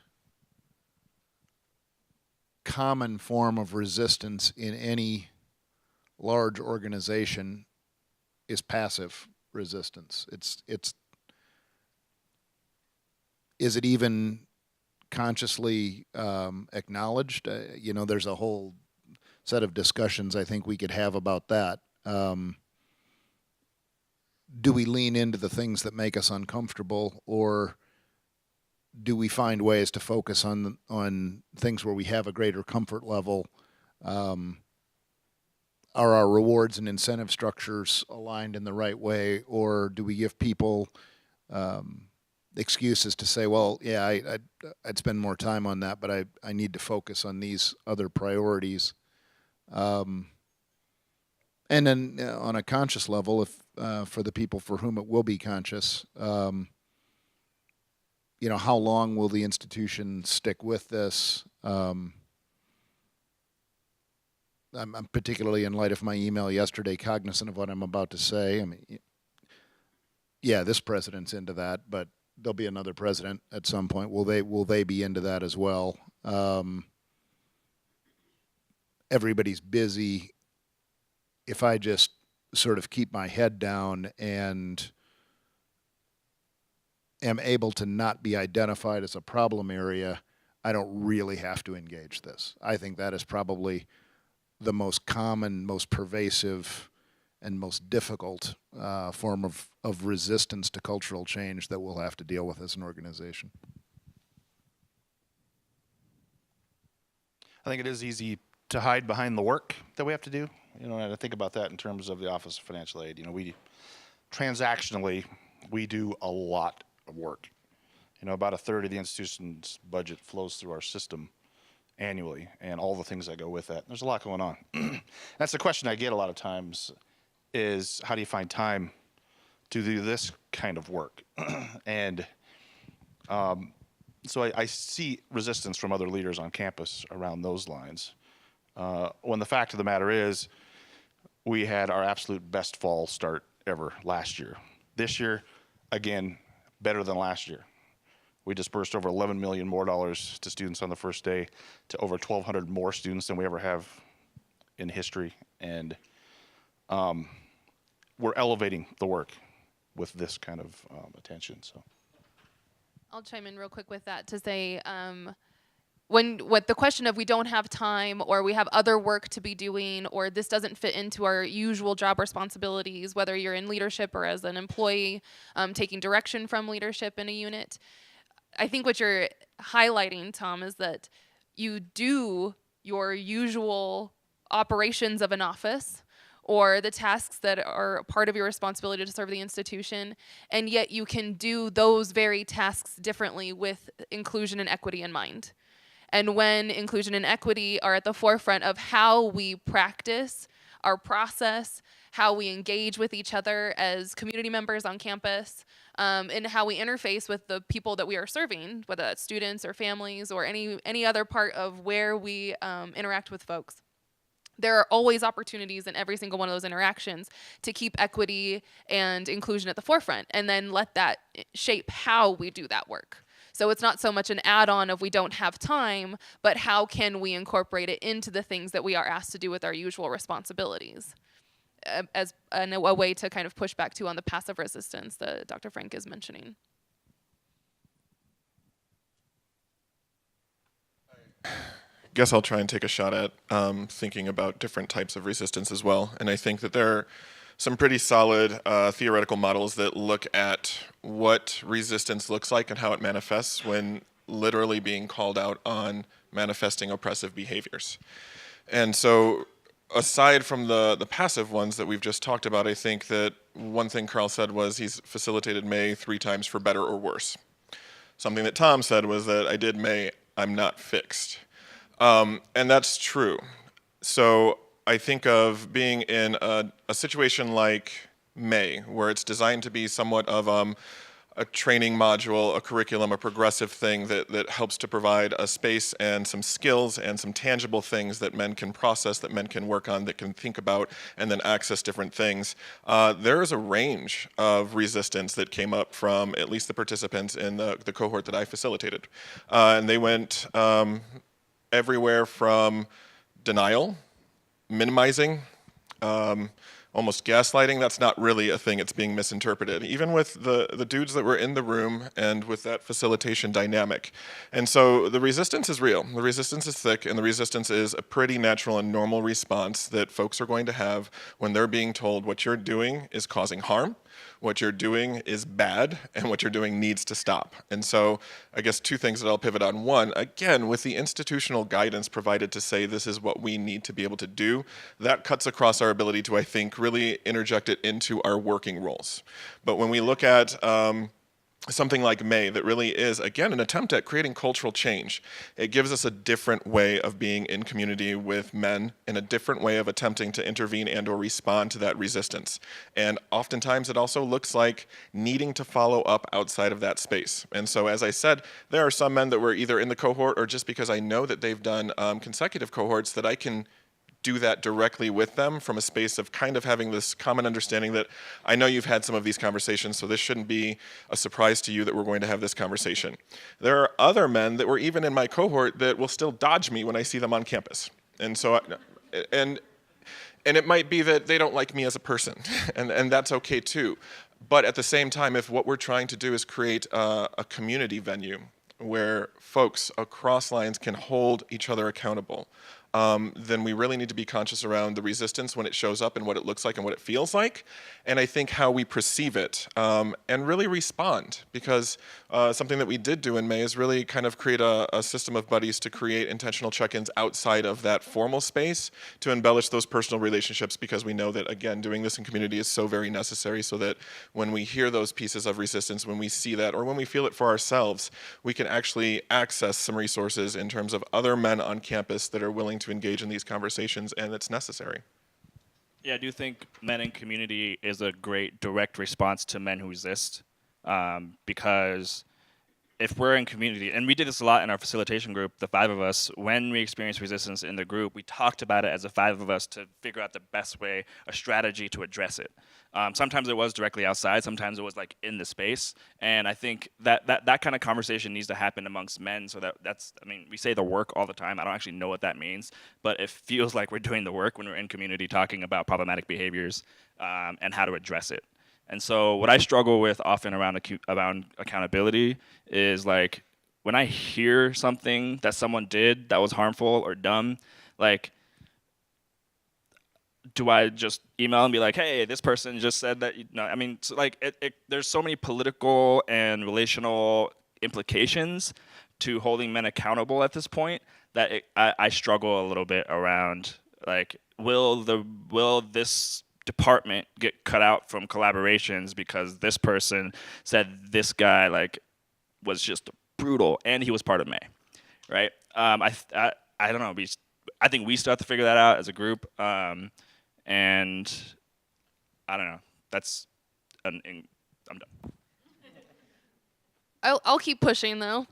common form of resistance in any large organization is passive resistance. Is it even consciously acknowledged? There's a whole set of discussions I think we could have about that. Do we lean into the things that make us uncomfortable, or do we find ways to focus on things where we have a greater comfort level? Are our rewards and incentive structures aligned in the right way, or do we give people excuses to say, well, yeah, I'd spend more time on that, but I need to focus on these other priorities. And then on a conscious level, if for the people for whom it will be conscious, how long will the institution stick with this? I'm particularly, in light of my email yesterday, cognizant of what I'm about to say. I mean, yeah, this president's into that, but there'll be another president at some point. Will they be into that as well? Everybody's busy. If I just sort of keep my head down and am able to not be identified as a problem area, I don't really have to engage this. I think that is probably the most common, most pervasive, and most difficult form of resistance to cultural change that we'll have to deal with as an organization. I think it is easy to hide behind the work that we have to do. And I think about that in terms of the Office of Financial Aid. We transactionally, we do a lot of work. About a third of the institution's budget flows through our system annually, and all the things that go with that. There's a lot going on. That's the question I get a lot of times is, how do you find time to do this kind of work? And so I see resistance from other leaders on campus around those lines. When the fact of the matter is, we had our absolute best fall start ever last year. This year, again, better than last year. We dispersed over $11 million more dollars to students on the first day, to over 1,200 more students than we ever have in history. And we're elevating the work with this kind of attention. So I'll chime in real quick with that to say, what the question of we don't have time, or we have other work to be doing, or this doesn't fit into our usual job responsibilities, whether you're in leadership or as an employee taking direction from leadership in a unit, I think what you're highlighting, Tom, is that you do your usual operations of an office or the tasks that are part of your responsibility to serve the institution, and yet you can do those very tasks differently with inclusion and equity in mind. And when inclusion and equity are at the forefront of how we practice our process, how we engage with each other as community members on campus, and how we interface with the people that we are serving, whether that's students or families or any other part of where we interact with folks. There are always opportunities in every single one of those interactions to keep equity and inclusion at the forefront, and then let that shape how we do that work. So it's not so much an add-on of we don't have time, but how can we incorporate it into the things that we are asked to do with our usual responsibilities, as a way to kind of push back to on the passive resistance that Dr. Frank is mentioning. Guess I'll try and take a shot at thinking about different types of resistance as well. And I think that there are some pretty solid theoretical models that look at what resistance looks like and how it manifests when literally being called out on manifesting oppressive behaviors. And so aside from the passive ones that we've just talked about, I think that one thing Carl said was he's facilitated May 3 times for better or worse. Something that Tom said was that I did May, I'm not fixed. And that's true. So I think of being in a situation like May, where it's designed to be somewhat of a training module, a curriculum, a progressive thing that helps to provide a space and some skills and some tangible things that men can process, that men can work on, that can think about, and then access different things. There is a range of resistance that came up from at least the participants in the cohort that I facilitated. And they went everywhere from denial, minimizing, almost gaslighting. That's not really a thing, it's being misinterpreted, even with the dudes that were in the room and with that facilitation dynamic. And so the resistance is real, the resistance is thick, and the resistance is a pretty natural and normal response that folks are going to have when they're being told what you're doing is causing harm, what you're doing is bad, and what you're doing needs to stop. And so I guess 2 things that I'll pivot on. One, again, with the institutional guidance provided to say this is what we need to be able to do, that cuts across our ability to, I think, really interject it into our working roles. But when we look at something like May that really is, again, an attempt at creating cultural change. It gives us a different way of being in community with men and a different way of attempting to intervene and or respond to that resistance. And oftentimes it also looks like needing to follow up outside of that space. And so as I said, there are some men that were either in the cohort or just because I know that they've done consecutive cohorts that I can do that directly with them from a space of kind of having this common understanding that I know you've had some of these conversations, so this shouldn't be a surprise to you that we're going to have this conversation. There are other men that were even in my cohort that will still dodge me when I see them on campus. And so, and it might be that they don't like me as a person, and that's okay too. But at the same time, if what we're trying to do is create a community venue where folks across lines can hold each other accountable, then we really need to be conscious around the resistance when it shows up and what it looks like and what it feels like, and I think how we perceive it, and really respond. Because something that we did do in May is really kind of create a system of buddies to create intentional check-ins outside of that formal space to embellish those personal relationships, because we know that, again, doing this in community is so very necessary, so that when we hear those pieces of resistance, when we see that, or when we feel it for ourselves, we can actually access some resources in terms of other men on campus that are willing to engage in these conversations, and it's necessary. Yeah, I do think men in community is a great direct response to men who resist, because if we're in community, and we did this a lot in our facilitation group, the 5 of us, when we experienced resistance in the group, we talked about it as the 5 of us to figure out the best way, a strategy to address it. Sometimes it was directly outside, sometimes it was like in the space, and I think that kind of conversation needs to happen amongst men, so that's, I mean, we say the work all the time, I don't actually know what that means, but it feels like we're doing the work when we're in community talking about problematic behaviors and how to address it. And so what I struggle with often around accountability is, like, when I hear something that someone did that was harmful or dumb, like, do I just email and be like, hey, this person just said that, I mean, so, like, there's so many political and relational implications to holding men accountable at this point that I struggle a little bit around, like, will this department get cut out from collaborations because this person said this guy, like, was just brutal and he was part of May, right? I don't know. I think we still have to figure that out as a group, and I don't know. I'm done. I'll keep pushing, though,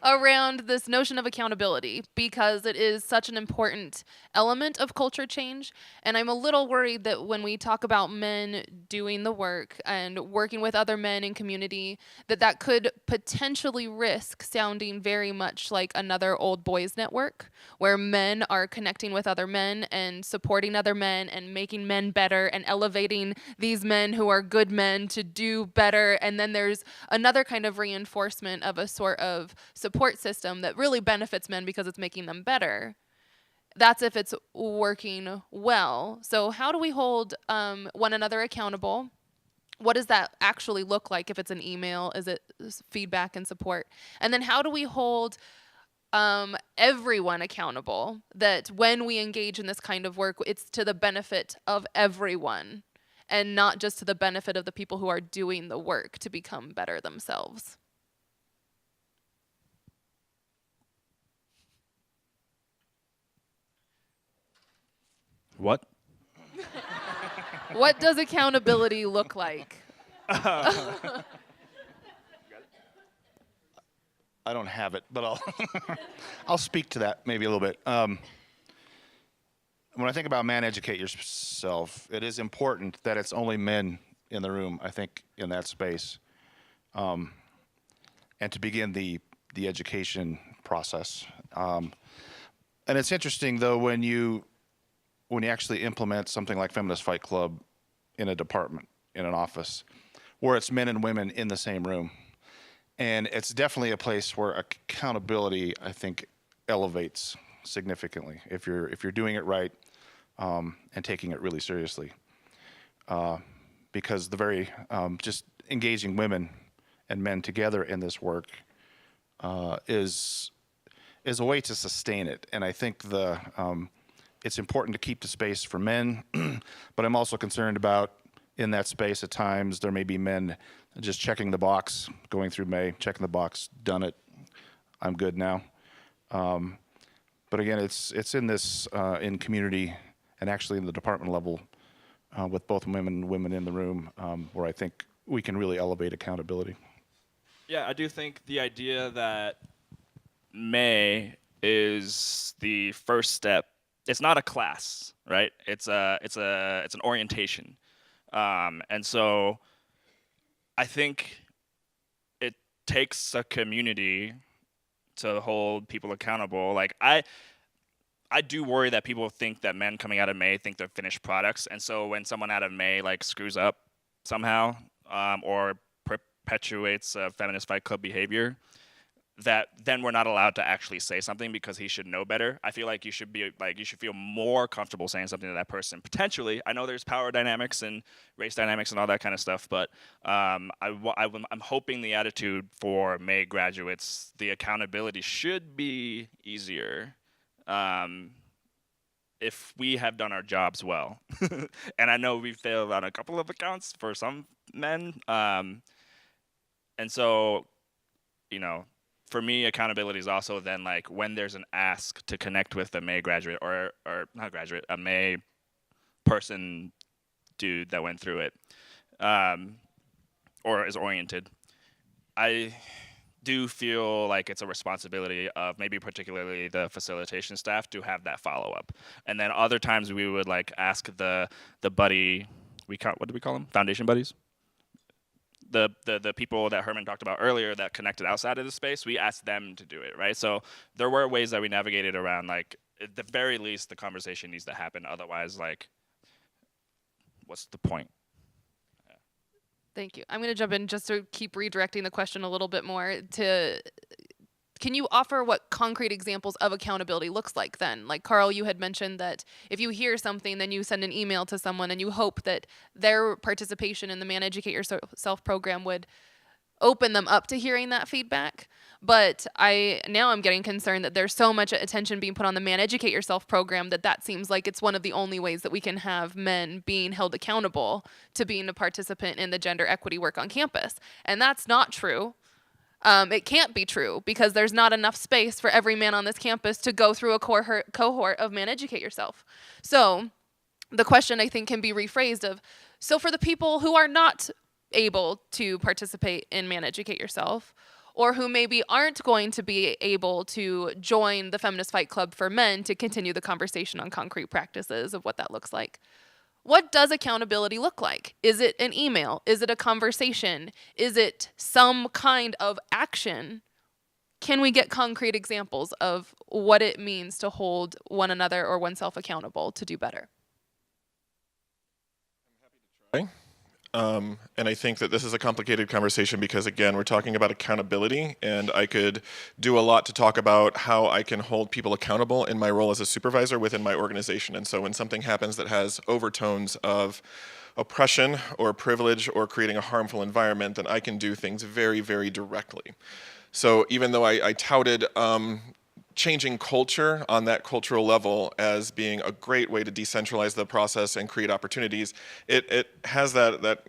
around this notion of accountability, because it is such an important element of culture change. And I'm a little worried that when we talk about men doing the work and working with other men in community, that could potentially risk sounding very much like another old boys network, where men are connecting with other men and supporting other men and making men better and elevating these men who are good men to do better. And then there's another kind of reinforcement of a sort of support system that really benefits men because it's making them better. That's if it's working well. So how do we hold one another accountable? What does that actually look like if it's an email? Is it feedback and support? And then how do we hold everyone accountable, that when we engage in this kind of work, it's to the benefit of everyone and not just to the benefit of the people who are doing the work to become better themselves? What? What does accountability look like? I don't have it, but I'll speak to that maybe a little bit. When I think about man educate yourself, it is important that it's only men in the room, I think, in that space, and to begin the education process. And it's interesting, though, when you actually implement something like Feminist Fight Club in a department, in an office, where it's men and women in the same room. And it's definitely a place where accountability, I think, elevates significantly if you're doing it right, and taking it really seriously. Because the very just engaging women and men together in this work is a way to sustain it. And I think it's important to keep the space for men, but I'm also concerned about, in that space at times, there may be men just checking the box, going through May, checking the box, done it, I'm good now. But again, it's in this, in community and actually in the department level, with both men and women in the room, where I think we can really elevate accountability. Yeah, I do think the idea that May is the first step. It's not a class, right? It's an orientation, and so I think it takes a community to hold people accountable. Like, I do worry that people think that men coming out of May think they're finished products, and so when someone out of May, like, screws up somehow, or perpetuates Feminist Fight Club behavior, that then we're not allowed to actually say something because he should know better. I feel like you should feel more comfortable saying something to that person. Potentially, I know there's power dynamics and race dynamics and all that kind of stuff, but I'm hoping the attitude for May graduates, the accountability should be easier if we have done our jobs well. And I know we failed on a couple of accounts for some men. And so, for me, accountability is also then like when there's an ask to connect with a May graduate or not graduate, a May person dude that went through it or is oriented. I do feel like it's a responsibility of maybe particularly the facilitation staff to have that follow-up. And then other times we would like ask the buddy, what do we call them? Foundation buddies? The people that Herman talked about earlier that connected outside of the space, we asked them to do it, right? So there were ways that we navigated around, like, at the very least, the conversation needs to happen. Otherwise, like, what's the point? Yeah. Thank you. I'm going to jump in just to keep redirecting the question a little bit more to, can you offer what concrete examples of accountability looks like then? Like Carl, you had mentioned that if you hear something, then you send an email to someone and you hope that their participation in the Man Educate Yourself program would open them up to hearing that feedback. But I'm getting concerned that there's so much attention being put on the Man Educate Yourself program that seems like it's one of the only ways that we can have men being held accountable to being a participant in the gender equity work on campus. And that's not true. It can't be true because there's not enough space for every man on this campus to go through a cohort of Man Educate Yourself. So the question I think can be rephrased of, so for the people who are not able to participate in Man Educate Yourself, or who maybe aren't going to be able to join the Feminist Fight Club for men to continue the conversation on concrete practices of what that looks like, what does accountability look like? Is it an email? Is it a conversation? Is it some kind of action? Can we get concrete examples of what it means to hold one another or oneself accountable to do better? I'm happy to try. And I think that this is a complicated conversation because, again, we're talking about accountability, and I could do a lot to talk about how I can hold people accountable in my role as a supervisor within my organization. And so when something happens that has overtones of oppression or privilege or creating a harmful environment, then I can do things very, very directly. So even though I touted changing culture on that cultural level as being a great way to decentralize the process and create opportunities, it has that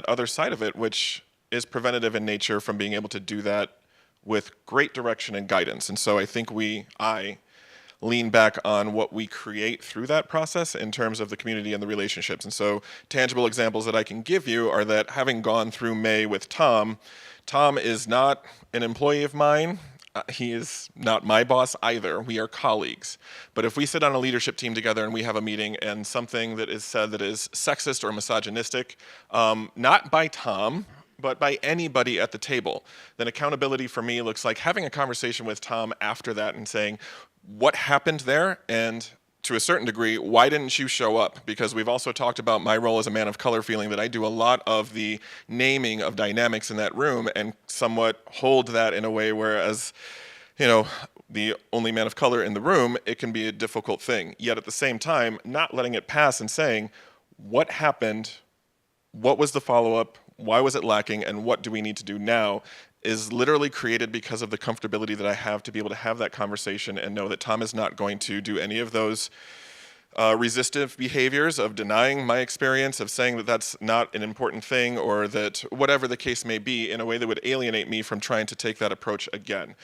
other side of it, which is preventative in nature from being able to do that with great direction and guidance. And so I think I lean back on what we create through that process in terms of the community and the relationships. And so tangible examples that I can give you are that having gone through May with Tom is not an employee of mine. He is not my boss either. We are colleagues. But if we sit on a leadership team together and we have a meeting and something that is said that is sexist or misogynistic, not by Tom, but by anybody at the table, then accountability for me looks like having a conversation with Tom after that and saying, what happened there? And to a certain degree, why didn't you show up? Because we've also talked about my role as a man of color, feeling that I do a lot of the naming of dynamics in that room and somewhat hold that in a way where, as the only man of color in the room, it can be a difficult thing. Yet at the same time, not letting it pass and saying, what happened? What was the follow-up? Why was it lacking? And what do we need to do now? Is literally created because of the comfortability that I have to be able to have that conversation and know that Tom is not going to do any of those resistive behaviors of denying my experience, of saying that that's not an important thing, or that whatever the case may be, in a way that would alienate me from trying to take that approach again.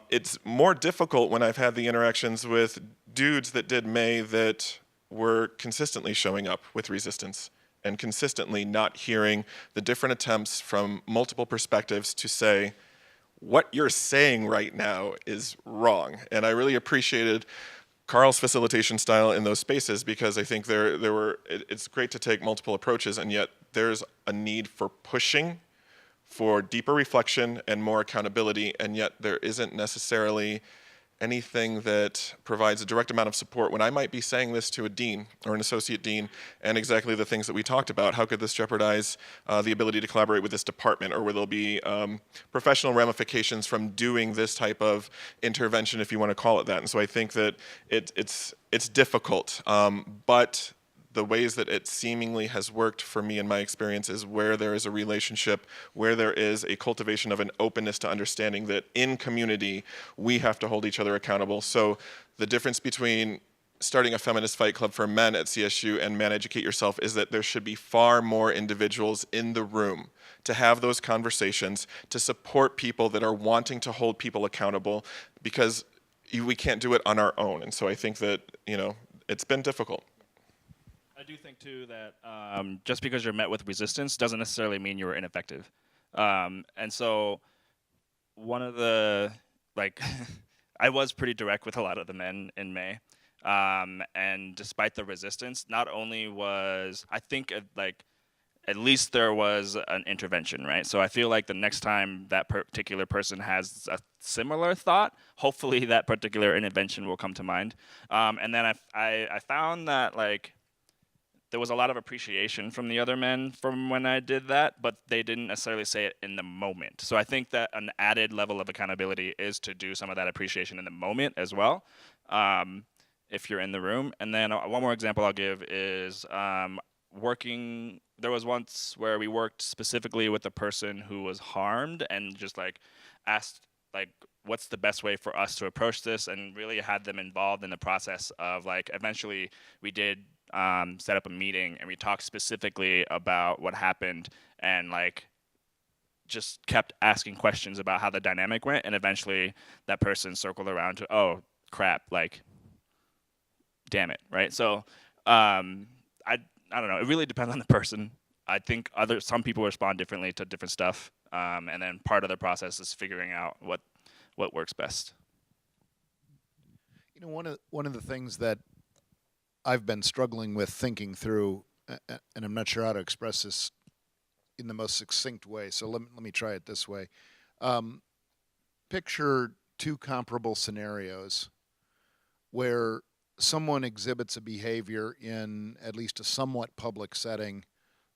It's more difficult when I've had the interactions with dudes that did May that were consistently showing up with resistance and consistently not hearing the different attempts from multiple perspectives to say, what you're saying right now is wrong. And I really appreciated Carl's facilitation style in those spaces, because I think it's great to take multiple approaches, and yet there's a need for pushing for deeper reflection and more accountability, and yet there isn't necessarily anything that provides a direct amount of support when I might be saying this to a dean or an associate dean, and exactly the things that we talked about. How could this jeopardize the ability to collaborate with this department, or will there be professional ramifications from doing this type of intervention, if you want to call it that? And so I think that it's difficult, but the ways that it seemingly has worked for me in my experience is where there is a relationship, where there is a cultivation of an openness to understanding that in community, we have to hold each other accountable. So the difference between starting a feminist fight club for men at CSU and Men Educate Yourself is that there should be far more individuals in the room to have those conversations, to support people that are wanting to hold people accountable, because we can't do it on our own. And so I think that, it's been difficult. I do think too that just because you're met with resistance doesn't necessarily mean you were ineffective. And so one of the, I was pretty direct with a lot of the men in May. And despite the resistance, not only was, I think, at least there was an intervention, right? So I feel like the next time that particular person has a similar thought, hopefully that particular intervention will come to mind. And then I found that, there was a lot of appreciation from the other men from when I did that, but they didn't necessarily say it in the moment. So I think that an added level of accountability is to do some of that appreciation in the moment as well, if you're in the room. And then one more example I'll give is there was once where we worked specifically with a person who was harmed and just asked what's the best way for us to approach this, and really had them involved in the process of eventually we did set up a meeting and we talked specifically about what happened, and just kept asking questions about how the dynamic went, and eventually that person circled around to, oh crap, damn it, right? So I don't know, it really depends on the person. I think some people respond differently to different stuff, and then part of the process is figuring out what works best. One of the things that I've been struggling with thinking through, and I'm not sure how to express this in the most succinct way, so let me try it this way. Picture two comparable scenarios where someone exhibits a behavior in at least a somewhat public setting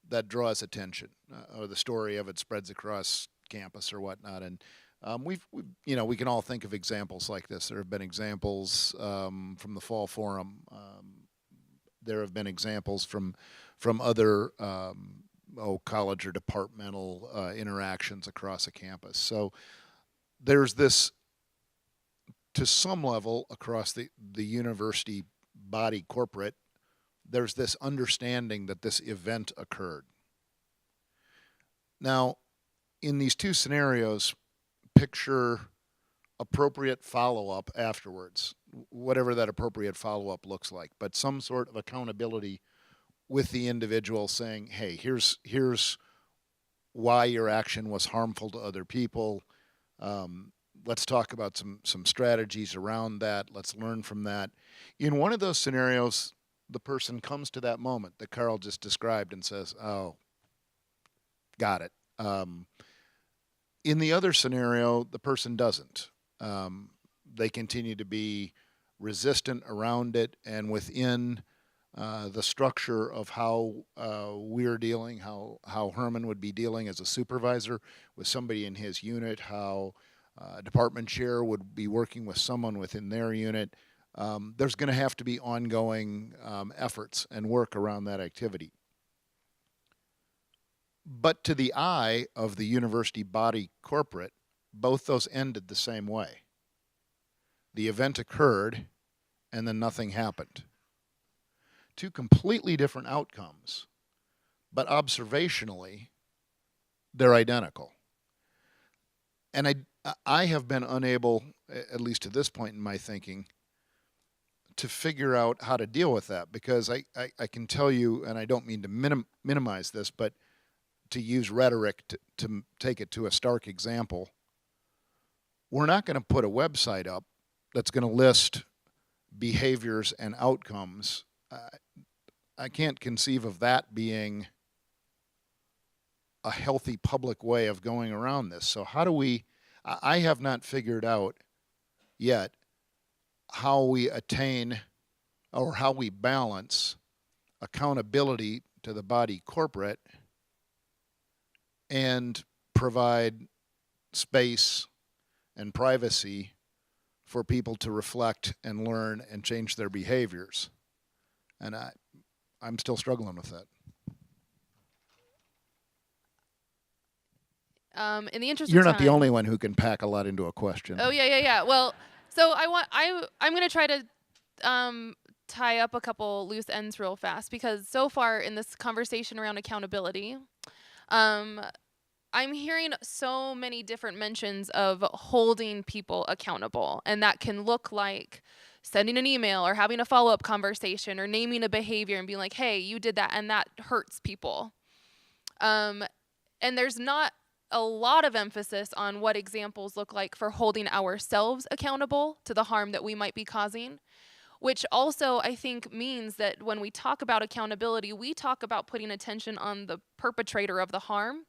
that draws attention, or the story of it spreads across campus or whatnot. And we can all think of examples like this. There have been examples from the Fall Forum. There have been examples from other college or departmental interactions across a campus. So there's this, to some level, across the university body corporate, there's this understanding that this event occurred. Now, in these two scenarios, picture appropriate follow-up afterwards, whatever that appropriate follow-up looks like, but some sort of accountability with the individual saying, hey, here's why your action was harmful to other people. Let's talk about some strategies around that. Let's learn from that. In one of those scenarios, the person comes to that moment that Carl just described and says, oh, got it. In the other scenario, the person doesn't. They continue to be resistant around it, and within the structure of how we're dealing, how Herman would be dealing as a supervisor with somebody in his unit, how a department chair would be working with someone within their unit. There's going to have to be ongoing efforts and work around that activity. But to the eye of the university body corporate, both those ended the same way. The event occurred, and then nothing happened. Two completely different outcomes, but observationally, they're identical. And I have been unable, at least to this point in my thinking, to figure out how to deal with that, because I can tell you, and I don't mean to minimize this, but to use rhetoric to take it to a stark example, we're not going to put a website up that's going to list behaviors and outcomes. I can't conceive of that being a healthy public way of going around this. So how do we, I have not figured out yet how we attain or how we balance accountability to the body corporate and provide space and privacy for people to reflect and learn and change their behaviors. And I'm still struggling with that. In the interest You're of not the time- only one who can pack a lot into a question. Oh yeah. Well, so I'm gonna try to tie up a couple loose ends real fast, because so far in this conversation around accountability, I'm hearing so many different mentions of holding people accountable, and that can look like sending an email or having a follow-up conversation or naming a behavior and being like, hey, you did that and that hurts people. And there's not a lot of emphasis on what examples look like for holding ourselves accountable to the harm that we might be causing, which also I think means that when we talk about accountability, we talk about putting attention on the perpetrator of the harm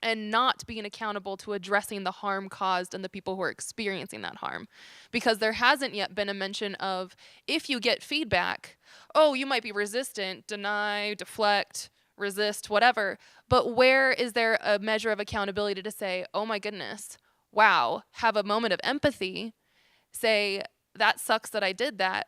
and not being accountable to addressing the harm caused and the people who are experiencing that harm. Because there hasn't yet been a mention of, if you get feedback, oh, you might be resistant, deny, deflect, resist, whatever, but where is there a measure of accountability to say, oh my goodness, wow, have a moment of empathy, say, that sucks that I did that,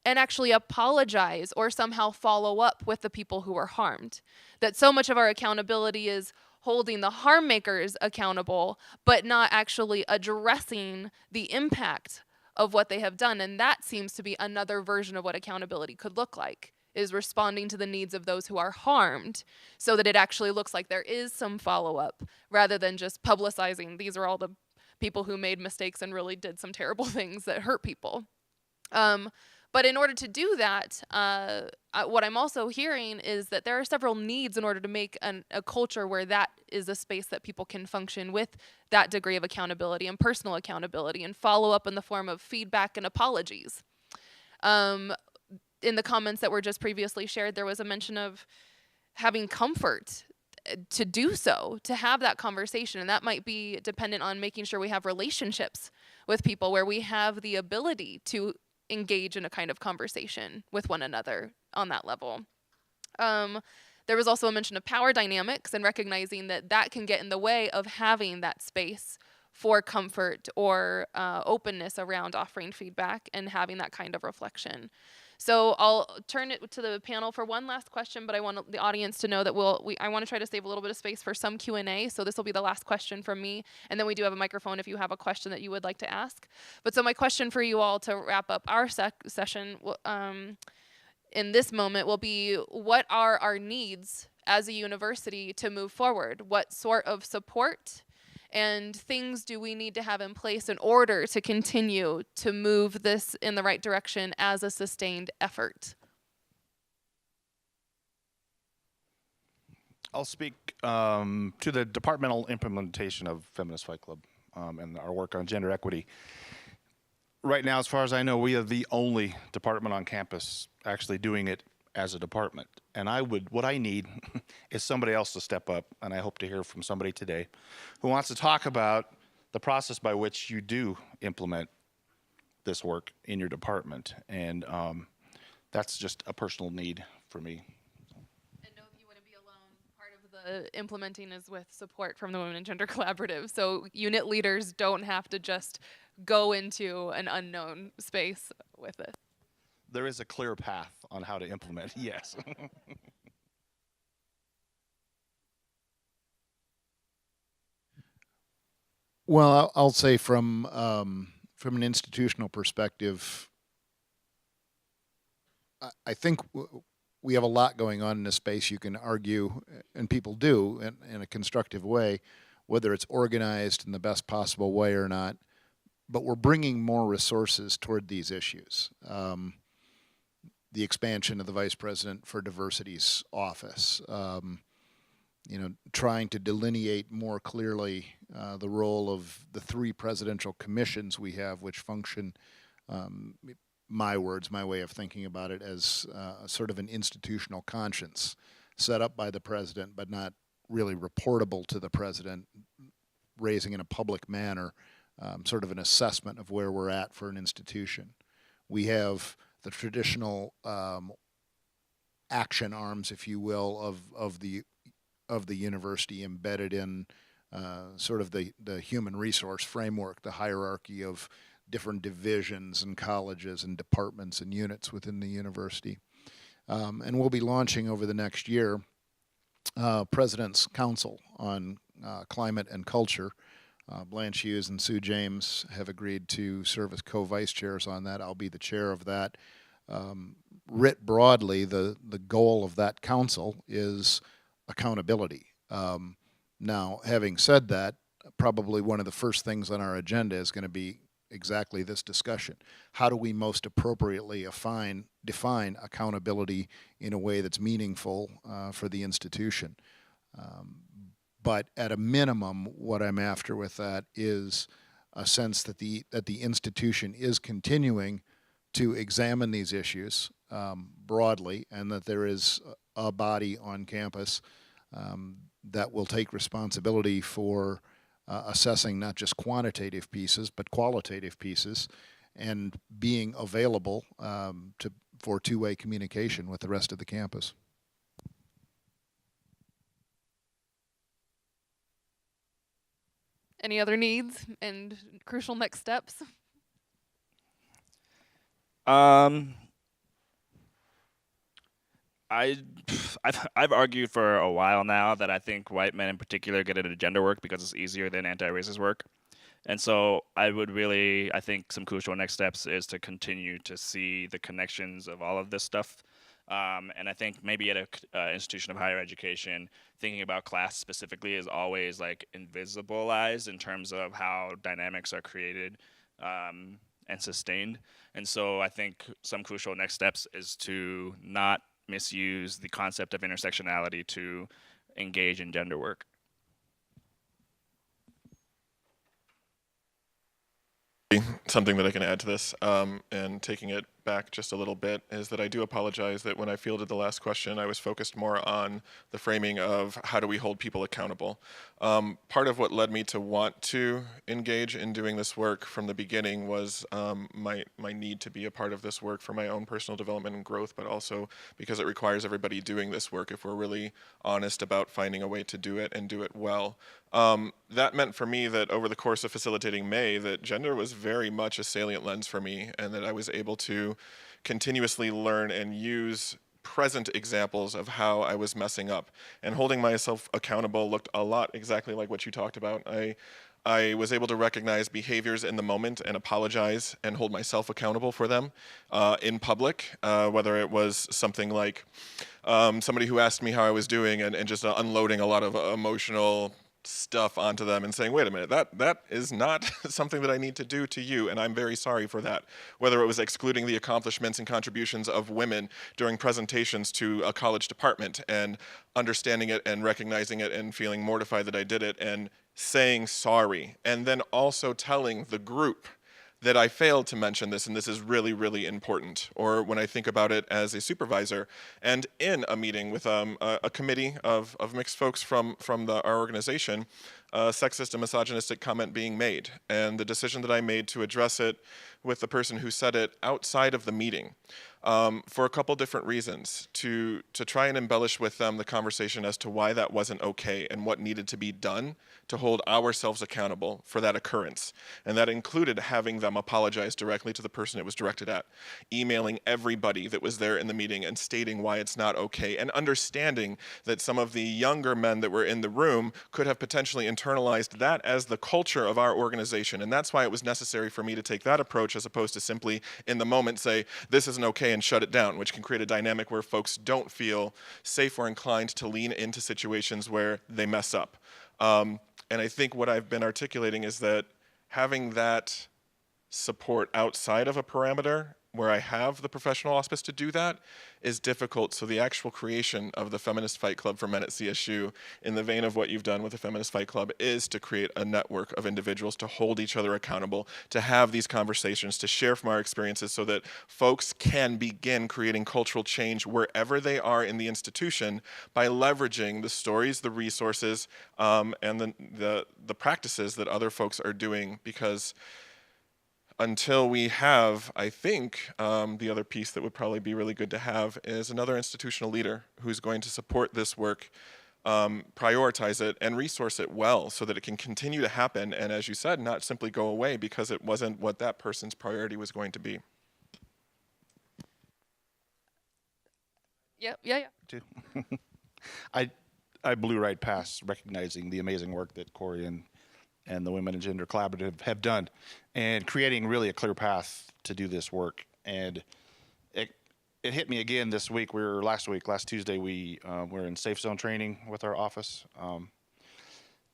and actually apologize or somehow follow up with the people who were harmed. That so much of our accountability is holding the harm makers accountable, but not actually addressing the impact of what they have done. And that seems to be another version of what accountability could look like, is responding to the needs of those who are harmed so that it actually looks like there is some follow-up rather than just publicizing these are all the people who made mistakes and really did some terrible things that hurt people. But in order to do that, what I'm also hearing is that there are several needs in order to make a culture where that is a space that people can function with that degree of accountability and personal accountability and follow up in the form of feedback and apologies. In the comments that were just previously shared, there was a mention of having comfort to do so, to have that conversation. And that might be dependent on making sure we have relationships with people where we have the ability to engage in a kind of conversation with one another on that level. There was also a mention of power dynamics and recognizing that that can get in the way of having that space for comfort or openness around offering feedback and having that kind of reflection. So I'll turn it to the panel for one last question, but I want the audience to know that I want to try to save a little bit of space for some Q&A, so this will be the last question from me, and then we do have a microphone if you have a question that you would like to ask. But so my question for you all to wrap up our session in this moment will be, what are our needs as a university to move forward? What sort of support and things do we need to have in place in order to continue to move this in the right direction as a sustained effort? I'll speak to the departmental implementation of Feminist Fight Club and our work on gender equity. Right now, as far as I know, we are the only department on campus actually doing it as a department. And what I need is somebody else to step up, and I hope to hear from somebody today who wants to talk about the process by which you do implement this work in your department. And that's just a personal need for me. And know you wouldn't be alone. Part of the implementing is with support from the Women and Gender Collaborative. So unit leaders don't have to just go into an unknown space with it. There is a clear path on how to implement, yes. Well, I'll say from an institutional perspective, I think we have a lot going on in this space. You can argue, and people do, in a constructive way, whether it's organized in the best possible way or not. But we're bringing more resources toward these issues. The expansion of the Vice President for Diversity's office, trying to delineate more clearly the role of the 3 presidential commissions we have, which function, my words, my way of thinking about it, as sort of an institutional conscience set up by the president, but not really reportable to the president, raising in a public manner sort of an assessment of where we're at for an institution. We have the traditional action arms, if you will, of the university embedded in sort of the human resource framework, the hierarchy of different divisions and colleges and departments and units within the university. And we'll be launching over the next year President's Council on Climate and Culture. Blanche Hughes and Sue James have agreed to serve as co-vice chairs on that. I'll be the chair of that. Writ broadly, the goal of that council is accountability. Now, having said that, probably one of the first things on our agenda is going to be exactly this discussion. How do we most appropriately define accountability in a way that's meaningful for the institution? But at a minimum, what I'm after with that is a sense that the institution is continuing to examine these issues broadly, and that there is a body on campus that will take responsibility for assessing not just quantitative pieces, but qualitative pieces, and being available for two-way communication with the rest of the campus. Any other needs and crucial next steps? I've argued for a while now that I think white men in particular get into gender work because it's easier than anti-racist work. And so I think some crucial next steps is to continue to see the connections of all of this stuff. And I think maybe at an institution of higher education, thinking about class specifically is always like invisibilized in terms of how dynamics are created and sustained. And so I think some crucial next steps is to not misuse the concept of intersectionality to engage in gender work. Something that I can add to this, and taking it back just a little bit, is that I do apologize that when I fielded the last question, I was focused more on the framing of how do we hold people accountable. Part of what led me to want to engage in doing this work from the beginning was my need to be a part of this work for my own personal development and growth, but also because it requires everybody doing this work if we're really honest about finding a way to do it and do it well. That meant for me that over the course of facilitating May, that gender was very much a salient lens for me, and that I was able to continuously learn and use present examples of how I was messing up. And holding myself accountable looked a lot exactly like what you talked about. I was able to recognize behaviors in the moment and apologize and hold myself accountable for them in public, whether it was something like somebody who asked me how I was doing and just unloading a lot of emotional stuff onto them and saying, wait a minute, that is not something that I need to do to you, and I'm very sorry for that. Whether it was excluding the accomplishments and contributions of women during presentations to a college department and understanding it and recognizing it and feeling mortified that I did it and saying sorry, and then also telling the group that I failed to mention this, and this is really, really important. Or when I think about it as a supervisor and in a meeting with a committee of mixed folks from our organization, a sexist and misogynistic comment being made, and the decision that I made to address it with the person who said it outside of the meeting, for a couple different reasons, to try and embellish with them the conversation as to why that wasn't okay and what needed to be done to hold ourselves accountable for that occurrence. And that included having them apologize directly to the person it was directed at, emailing everybody that was there in the meeting and stating why it's not okay, and understanding that some of the younger men that were in the room could have potentially internalized that as the culture of our organization. And that's why it was necessary for me to take that approach as opposed to simply in the moment say, this isn't okay, and shut it down, which can create a dynamic where folks don't feel safe or inclined to lean into situations where they mess up. And I think what I've been articulating is that having that support outside of a parameter where I have the professional auspice to do that is difficult. So the actual creation of the Feminist Fight Club for men at CSU, in the vein of what you've done with the Feminist Fight Club, is to create a network of individuals to hold each other accountable, to have these conversations, to share from our experiences so that folks can begin creating cultural change wherever they are in the institution by leveraging the stories, the resources, and the practices that other folks are doing. Because until we have, I think, the other piece that would probably be really good to have is another institutional leader who's going to support this work, prioritize it, and resource it well so that it can continue to happen, and as you said, not simply go away because it wasn't what that person's priority was going to be. Yep. Yeah. Too. I blew right past recognizing the amazing work that Corey and the Women and Gender Collaborative have done, and creating really a clear path to do this work. And it hit me again this week. Last Tuesday, we were in safe zone training with our office,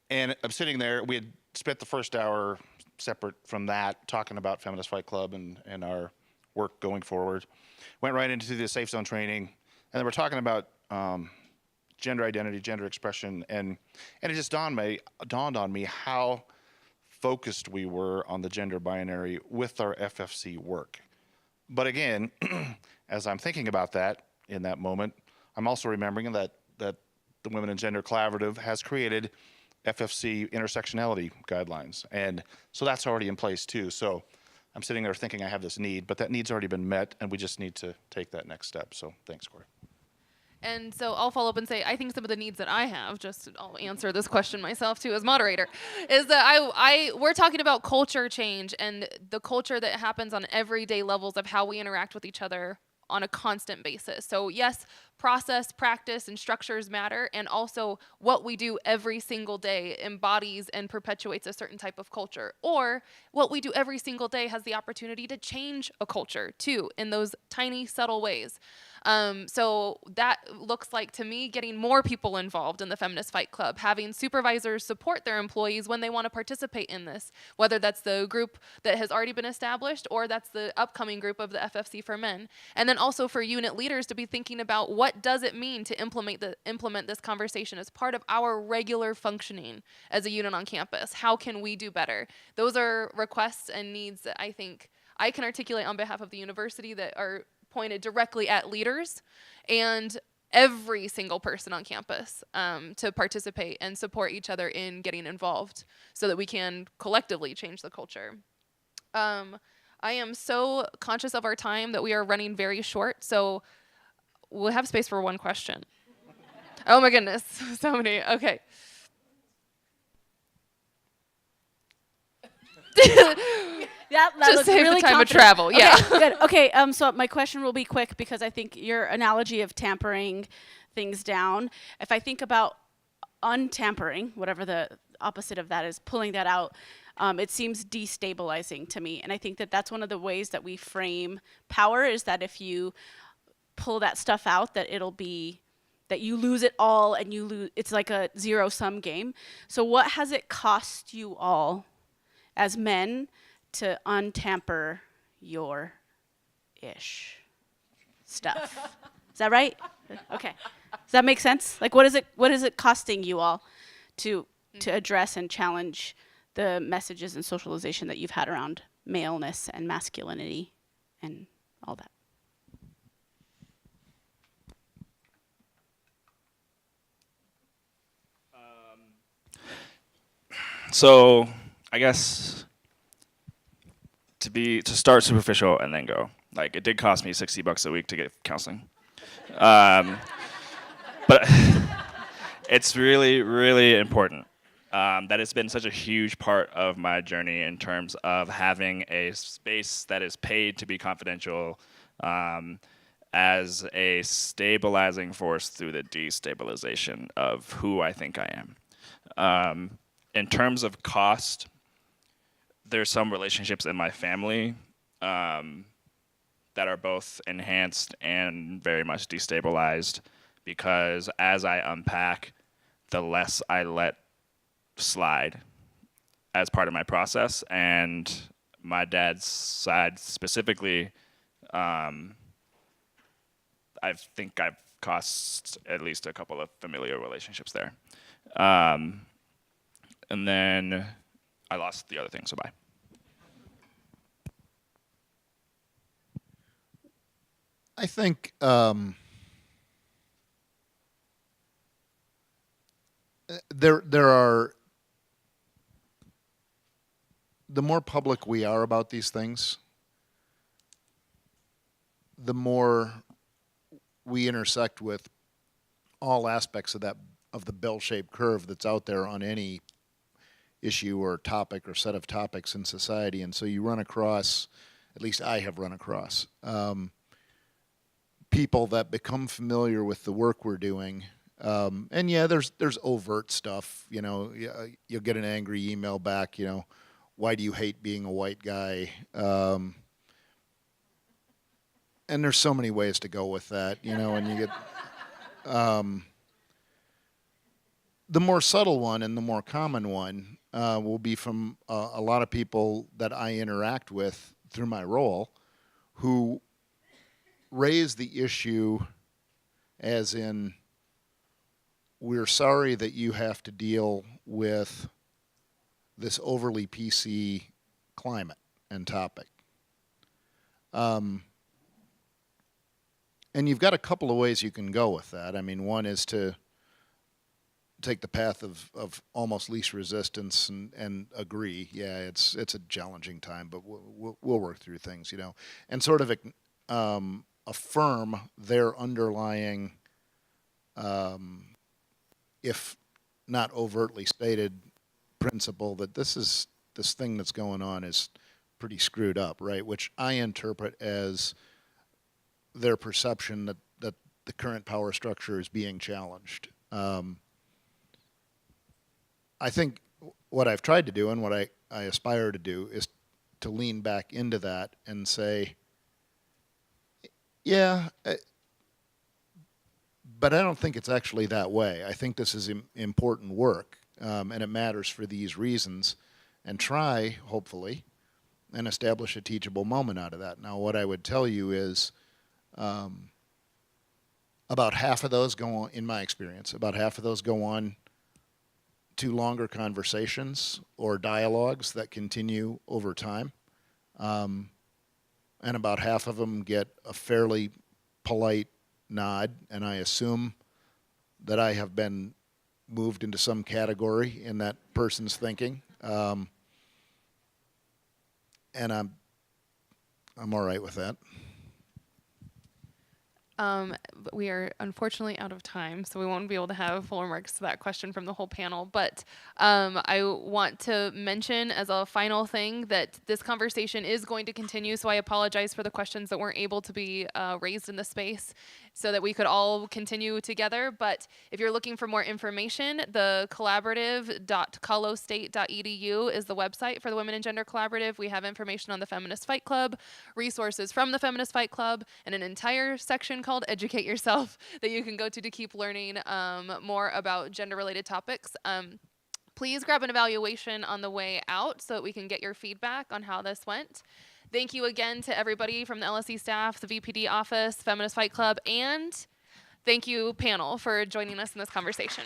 and I'm sitting there. We had spent the first hour separate from that talking about Feminist Fight Club and our work going forward. Went right into the safe zone training, and then we're talking about gender identity, gender expression, and it just dawned on me how focused we were on the gender binary with our FFC work. But again, as I'm thinking about that in that moment, I'm also remembering that the Women and Gender Collaborative has created FFC intersectionality guidelines, and so that's already in place too. So I'm sitting there thinking I have this need, but that need's already been met, and we just need to take that next step. So thanks, Corey. And so I'll follow up and say, I think some of the needs that I have, I'll answer this question myself too as moderator, is that we're talking about culture change and the culture that happens on everyday levels of how we interact with each other on a constant basis. So yes, process, practice, and structures matter, and also what we do every single day embodies and perpetuates a certain type of culture. Or what we do every single day has the opportunity to change a culture too, in those tiny, subtle ways. So that looks like, to me, getting more people involved in the Feminist Fight Club, having supervisors support their employees when they want to participate in this, whether that's the group that has already been established or that's the upcoming group of the FFC for Men. And then also for unit leaders to be thinking about what does it mean to implement this conversation as part of our regular functioning as a unit on campus. How can we do better? Those are requests and needs that I think I can articulate on behalf of the university that are pointed directly at leaders and every single person on campus to participate and support each other in getting involved so that we can collectively change the culture. I am so conscious of our time that we are running very short, so we'll have space for one question. Oh my goodness, so many, okay. That Just looks save really the time of confident. travel, yeah. Okay, good. Okay, so my question will be quick because I think your analogy of tampering things down, if I think about untampering, whatever the opposite of that is, pulling that out, it seems destabilizing to me. And I think that that's one of the ways that we frame power, is that if you pull that stuff out, that it'll be that you lose it all and you lose. It's like a zero-sum game. So what has it cost you all as men to untamper your stuff? Is that right? Okay. Does that make sense? Like, what is it costing you all to address and challenge the messages and socialization that you've had around maleness and masculinity and all that? So I guess to start superficial and then go. Like, it did cost me $60 a week to get counseling. But it's really, really important that it's been such a huge part of my journey in terms of having a space that is paid to be confidential as a stabilizing force through the destabilization of who I think I am. In terms of cost, there's some relationships in my family that are both enhanced and very much destabilized, because as I unpack, the less I let slide as part of my process. And my dad's side specifically, I think I've cost at least a couple of familiar relationships there. And then I lost the other thing, so bye. I think there the more public we are about these things, the more we intersect with all aspects of the bell-shaped curve that's out there on any issue or topic or set of topics in society. And so you run across, at least I have run across, people that become familiar with the work we're doing. And yeah, there's overt stuff, you know, you'll get an angry email back, you know, why do you hate being a white guy? And there's so many ways to go with that, you know, and you get, the more subtle one and the more common one will be from a lot of people that I interact with through my role who raise the issue as in, we're sorry that you have to deal with this overly PC climate and topic. And you've got a couple of ways you can go with that. I mean, one is to take the path of almost least resistance and agree, yeah, it's a challenging time, but we'll work through things, you know, and sort of affirm their underlying, if not overtly stated, principle that this thing that's going on is pretty screwed up, right? Which I interpret as their perception that the current power structure is being challenged. I think what I've tried to do and what I aspire to do is to lean back into that and say, yeah, but I don't think it's actually that way. I think this is important work, and it matters for these reasons, and try, hopefully, and establish a teachable moment out of that. Now, what I would tell you is about half of those go on, in my experience, about half of those go on to longer conversations or dialogues that continue over time. And about half of them get a fairly polite nod, and I assume that I have been moved into some category in that person's thinking. And I'm all right with that. But we are unfortunately out of time, so we won't be able to have full remarks to that question from the whole panel. But I want to mention as a final thing that this conversation is going to continue, so I apologize for the questions that weren't able to be raised in the space so that we could all continue together. But if you're looking for more information, the collaborative.colostate.edu is the website for the Women and Gender Collaborative. We have information on the Feminist Fight Club, resources from the Feminist Fight Club, and an entire section called Educate Yourself that you can go to keep learning more about gender-related topics. Please grab an evaluation on the way out so that we can get your feedback on how this went. Thank you again to everybody from the LSE staff, the VPD office, Feminist Fight Club, and thank you, panel, for joining us in this conversation.